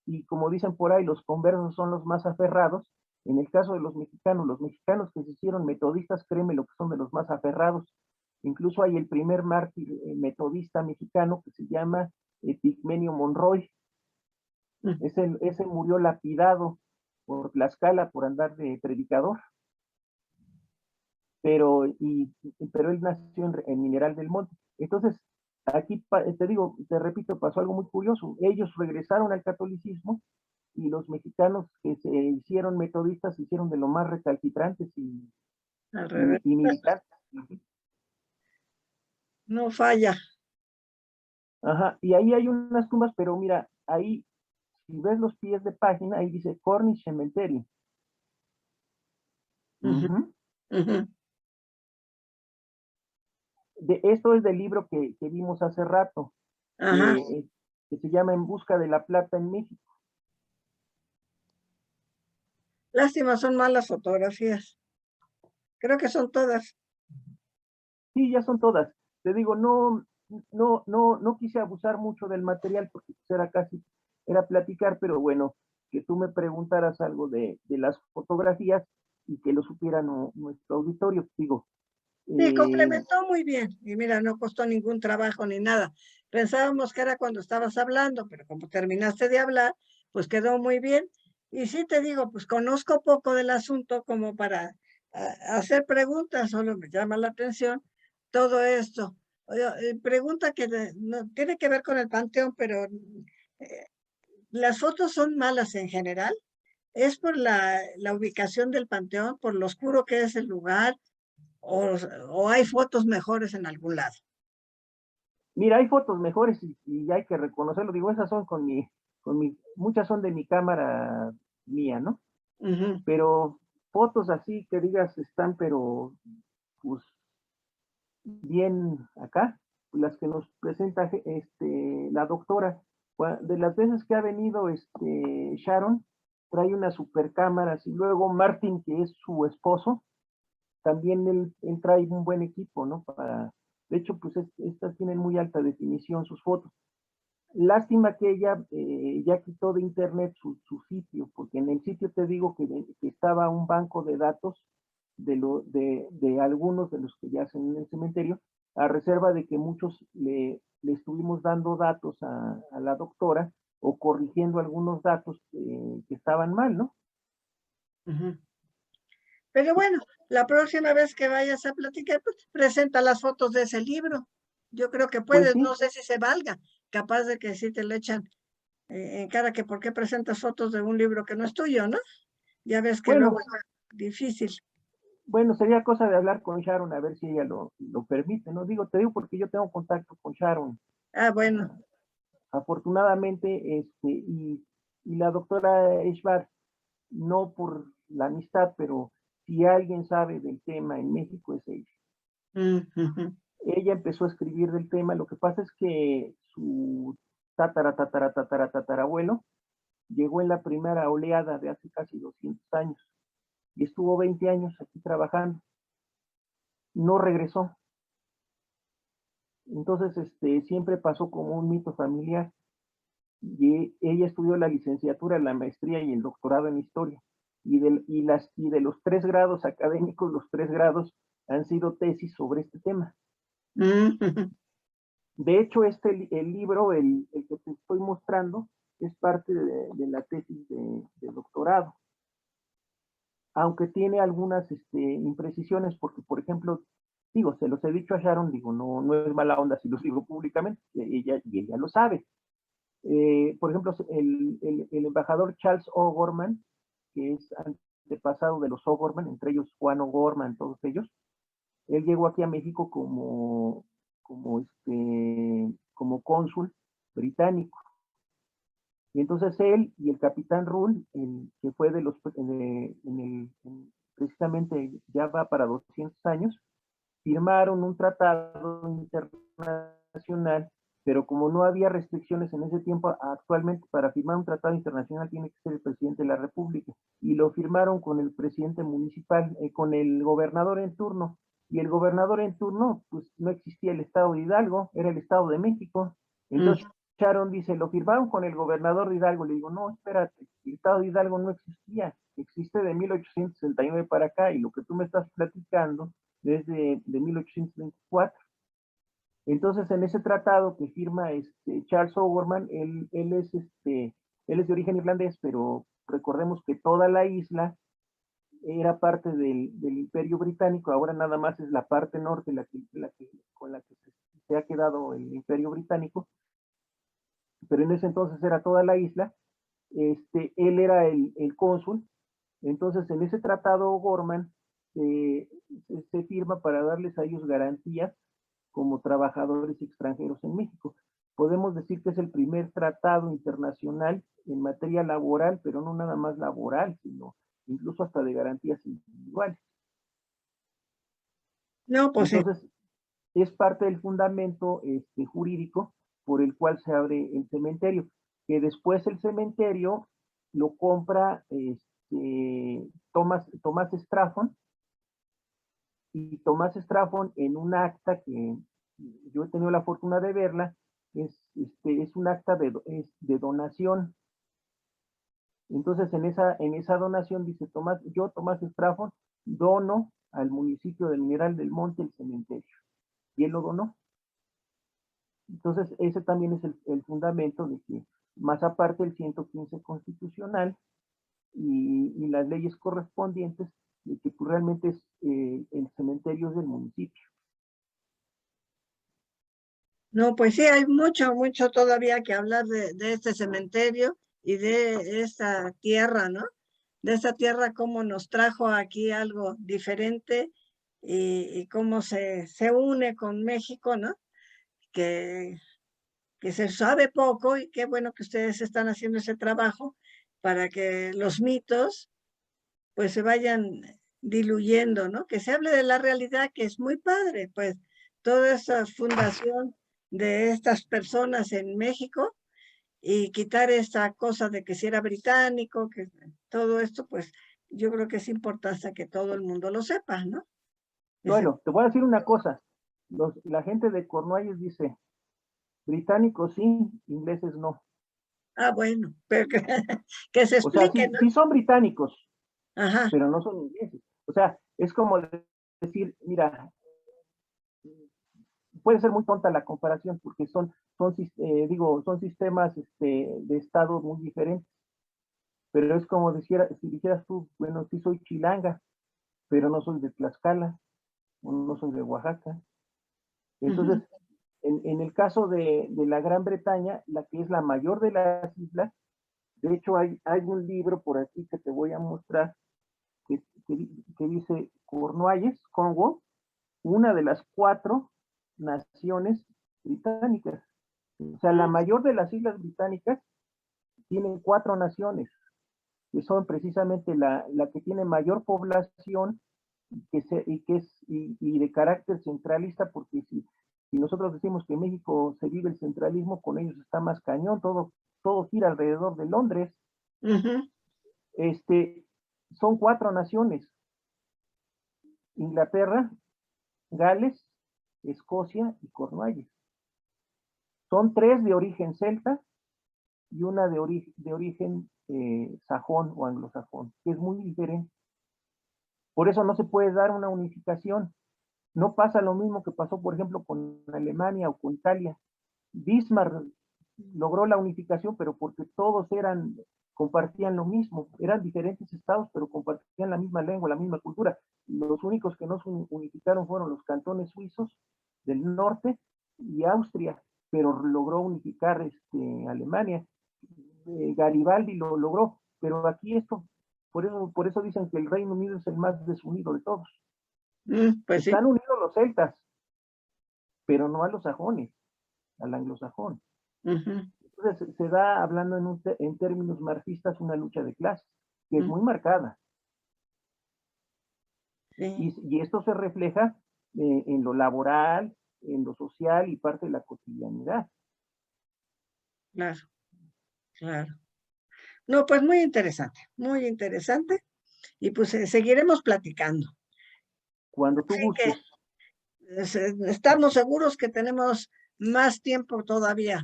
Y como dicen por ahí, los conversos son los más aferrados. En el caso de los mexicanos que se hicieron metodistas, créeme lo que son de los más aferrados. Incluso hay el primer mártir metodista mexicano que se llama Epigmenio Monroy. Ese murió lapidado por Tlaxcala por andar de predicador. Pero él nació en Mineral del Monte. Entonces, aquí te digo, te repito, pasó algo muy curioso. Ellos regresaron al catolicismo y los mexicanos que se hicieron metodistas se hicieron de lo más recalcitrantes y militantes. No falla. Ajá, y ahí hay unas tumbas, pero mira, ahí, si ves los pies de página, ahí dice Cornish Cemetery. Esto es del libro que vimos hace rato, que se llama En busca de la plata en México. Lástima, son malas fotografías. Creo que son todas. Sí, ya son todas. Te digo, no quise abusar mucho del material porque era platicar, pero bueno, que tú me preguntaras algo de las fotografías y que lo supiera nuestro auditorio, digo. Sí, complementó muy bien. Y mira, no costó ningún trabajo ni nada. Pensábamos que era cuando estabas hablando, pero como terminaste de hablar, pues quedó muy bien. Y sí te digo, pues conozco poco del asunto como para hacer preguntas, solo me llama la atención todo esto. Oye, pregunta que no tiene que ver con el panteón, pero las fotos son malas en general. ¿Es por la ubicación del panteón, por lo oscuro que es el lugar? ¿O hay fotos mejores en algún lado? Mira, hay fotos mejores y hay que reconocerlo. Digo, esas son muchas son de mi cámara mía, ¿no? Pero fotos así que digas están, pero pues bien acá, las que nos presenta la doctora. De las veces que ha venido Sharon, trae unas super cámaras y luego Martin, que es su esposo, también él trae un buen equipo, ¿no? De hecho, pues estas tienen muy alta definición sus fotos. Lástima que ella ya quitó de internet su sitio, porque en el sitio te digo que estaba un banco de datos de algunos de los que yacen en el cementerio, a reserva de que muchos le estuvimos dando datos a la doctora o corrigiendo algunos datos que estaban mal, ¿no? Pero bueno, la próxima vez que vayas a platicar, pues presenta las fotos de ese libro. Yo creo que Pues puedes, sí, no sé si se valga, capaz de que sí te lo echan en cara que por qué presentas fotos de un libro que no es tuyo, ¿no? Ya ves que luego bueno, es difícil. Bueno, sería cosa de hablar con Sharon a ver si ella lo permite, ¿no? Te digo porque yo tengo contacto con Sharon. Ah, bueno. Afortunadamente, y la doctora Eshbar, no por la amistad, pero si alguien sabe del tema en México es ella. Ujú. Ella empezó a escribir del tema, lo que pasa es que su tatarabuelo llegó en la primera oleada de hace casi 200 años y estuvo 20 años aquí trabajando. No regresó. Entonces, siempre pasó como un mito familiar. Y ella estudió la licenciatura, la maestría y el doctorado en historia. Y de los 3 grados académicos, los 3 grados han sido tesis sobre este tema. Ujú. De hecho, el libro, el que te estoy mostrando, es parte de la tesis de doctorado, aunque tiene algunas imprecisiones, porque, por ejemplo, digo, se los he dicho a Sharon, digo, no es mala onda si los digo públicamente, ella lo sabe. Por ejemplo, el embajador Charles O'Gorman, que es antepasado de los O'Gorman, entre ellos Juan O'Gorman, todos ellos, él llegó aquí a México como cónsul británico. Y entonces él y el capitán Rull, que fue de los, precisamente ya va para 200 años, firmaron un tratado internacional, pero como no había restricciones en ese tiempo, actualmente para firmar un tratado internacional tiene que ser el presidente de la República, y lo firmaron con el presidente municipal, con el gobernador en turno, y el gobernador en turno, pues no existía el estado de Hidalgo, era el estado de México. Entonces Sharon dice, lo firmaron con el gobernador de Hidalgo. Le digo, no, espérate, el estado de Hidalgo no existía, existe de 1869 para acá, y lo que tú me estás platicando desde de 1824. Entonces, en ese tratado que firma Charles O'Gorman, él es de origen irlandés, pero recordemos que toda la isla era parte del Imperio Británico, ahora nada más es la parte norte con la que se ha quedado el Imperio Británico, pero en ese entonces era toda la isla. Él era el cónsul. Entonces, en ese tratado O'Gorman se firma para darles a ellos garantías como trabajadores extranjeros en México. Podemos decir que es el primer tratado internacional en materia laboral, pero no nada más laboral, sino incluso hasta de garantías individuales. No, pues sí. Entonces, es parte del fundamento jurídico por el cual se abre el cementerio, que después el cementerio lo compra Thomas Strafford, y Tomás Strafford en un acta que yo he tenido la fortuna de verla, es un acta de donación. Entonces, en esa donación dice Tomás Strafford, dono al municipio del Mineral del Monte el cementerio. Y él lo donó. Entonces, ese también es el fundamento de que, más aparte del 115 constitucional y las leyes correspondientes, de que pues, realmente el cementerio es del municipio. No, pues sí, hay mucho, mucho todavía que hablar de este cementerio y de esta tierra, ¿no? De esta tierra, cómo nos trajo aquí algo diferente y cómo se une con México, ¿no? Que, que se sabe poco y qué bueno que ustedes están haciendo ese trabajo para que los mitos pues se vayan diluyendo, ¿no? Que se hable de la realidad, que es muy padre, pues toda esa fundación de estas personas en México y quitar esa cosa de que si era británico, que todo esto, pues yo creo que es importante que todo el mundo lo sepa, ¿no? Bueno, te voy a decir una cosa. La gente de Cornualles dice, británicos sí, ingleses no. Ah, bueno, pero que se O sea, explique, sí, ¿no? sí son británicos, Ajá. pero no son ingleses. O sea, es como decir, mira, puede ser muy tonta la comparación porque son sistemas de estado muy diferentes. Pero es como si dijeras tú, bueno, sí soy chilanga, pero no soy de Tlaxcala, o no soy de Oaxaca. Ujú. Entonces, en el caso de la Gran Bretaña, la que es la mayor de las islas, de hecho hay un libro por aquí que te voy a mostrar, que que dice Cornualles, Cornwall, una de las 4 naciones británicas. O sea, la mayor de las islas británicas tiene 4 naciones, que son precisamente la que tiene mayor población y de carácter centralista, porque si nosotros decimos que en México se vive el centralismo, con ellos está más cañón, todo gira alrededor de Londres. Ujú. Son 4 naciones: Inglaterra, Gales, Escocia y Cornualles. Son 3 de origen celta y una de origen sajón o anglosajón, que es muy diferente. Por eso no se puede dar una unificación. No pasa lo mismo que pasó, por ejemplo, con Alemania o con Italia. Bismarck logró la unificación, pero porque todos compartían lo mismo. Eran diferentes estados, pero compartían la misma lengua, la misma cultura. Los únicos que no se unificaron fueron los cantones suizos del norte y Austria, pero logró unificar Alemania. Garibaldi lo logró, pero aquí por eso dicen que el Reino Unido es el más desunido de todos. Pues sí. Están unidos los celtas, pero no a los sajones, al anglosajón. Ujú. Entonces se da, hablando en términos marxistas, una lucha de clases, que es muy marcada. Sí, Y esto se refleja en lo laboral, en lo social y parte de la cotidianidad. claro, claro. No, pues muy interesante, muy interesante. Y pues seguiremos platicando. Cuando tú Así que gustes. estamos seguros que tenemos más tiempo todavía.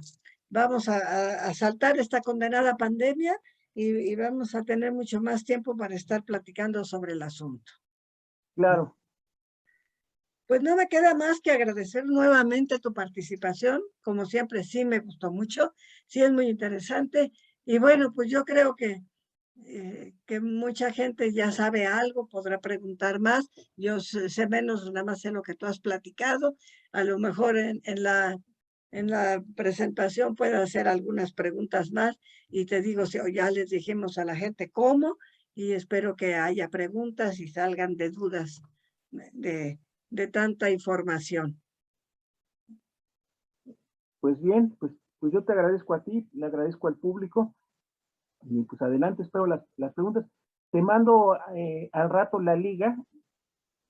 Vamos a saltar esta condenada pandemia y vamos a tener mucho más tiempo para estar platicando sobre el asunto. Claro. Pues no me queda más que agradecer nuevamente tu participación. Como siempre, sí me gustó mucho, sí es muy interesante. Y bueno, pues yo creo que mucha gente ya sabe algo, podrá preguntar más. Yo sé menos, nada más sé lo que tú has platicado. A lo mejor en la presentación puedo hacer algunas preguntas más y te digo, si ya les dijimos a la gente cómo, y espero que haya preguntas y salgan de dudas de tanta información. Pues bien, pues yo te agradezco a ti, le agradezco al público, y pues adelante, espero las preguntas. Te mando al rato la liga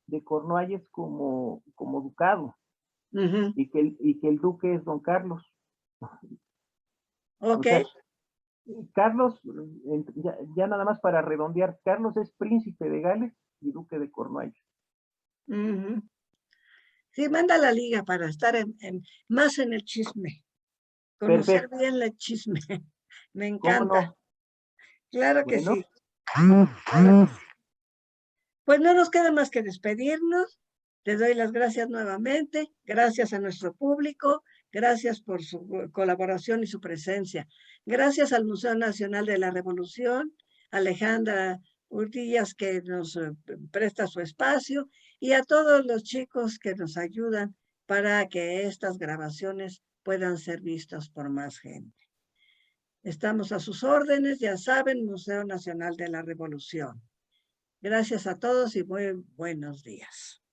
de Cornualles como ducado, Ujú. y que el duque es don Carlos. O Ok. sea, Carlos, ya nada más para redondear, Carlos es príncipe de Gales y duque de Cornualles. Ujú. Sí, manda la liga para estar más en el chisme, conocer Perfecto, bien el chisme. Me ¿cómo encanta. no? Claro que Bueno, sí. Claro que sí. Pues no nos queda más que despedirnos. Te doy las gracias nuevamente. Gracias a nuestro público. Gracias por su colaboración y su presencia. Gracias al Museo Nacional de la Revolución, Alejandra Urtillas, que nos presta su espacio, y a todos los chicos que nos ayudan para que estas grabaciones puedan ser vistas por más gente. Estamos a sus órdenes, ya saben, Museo Nacional de la Revolución. Gracias a todos y muy buenos días.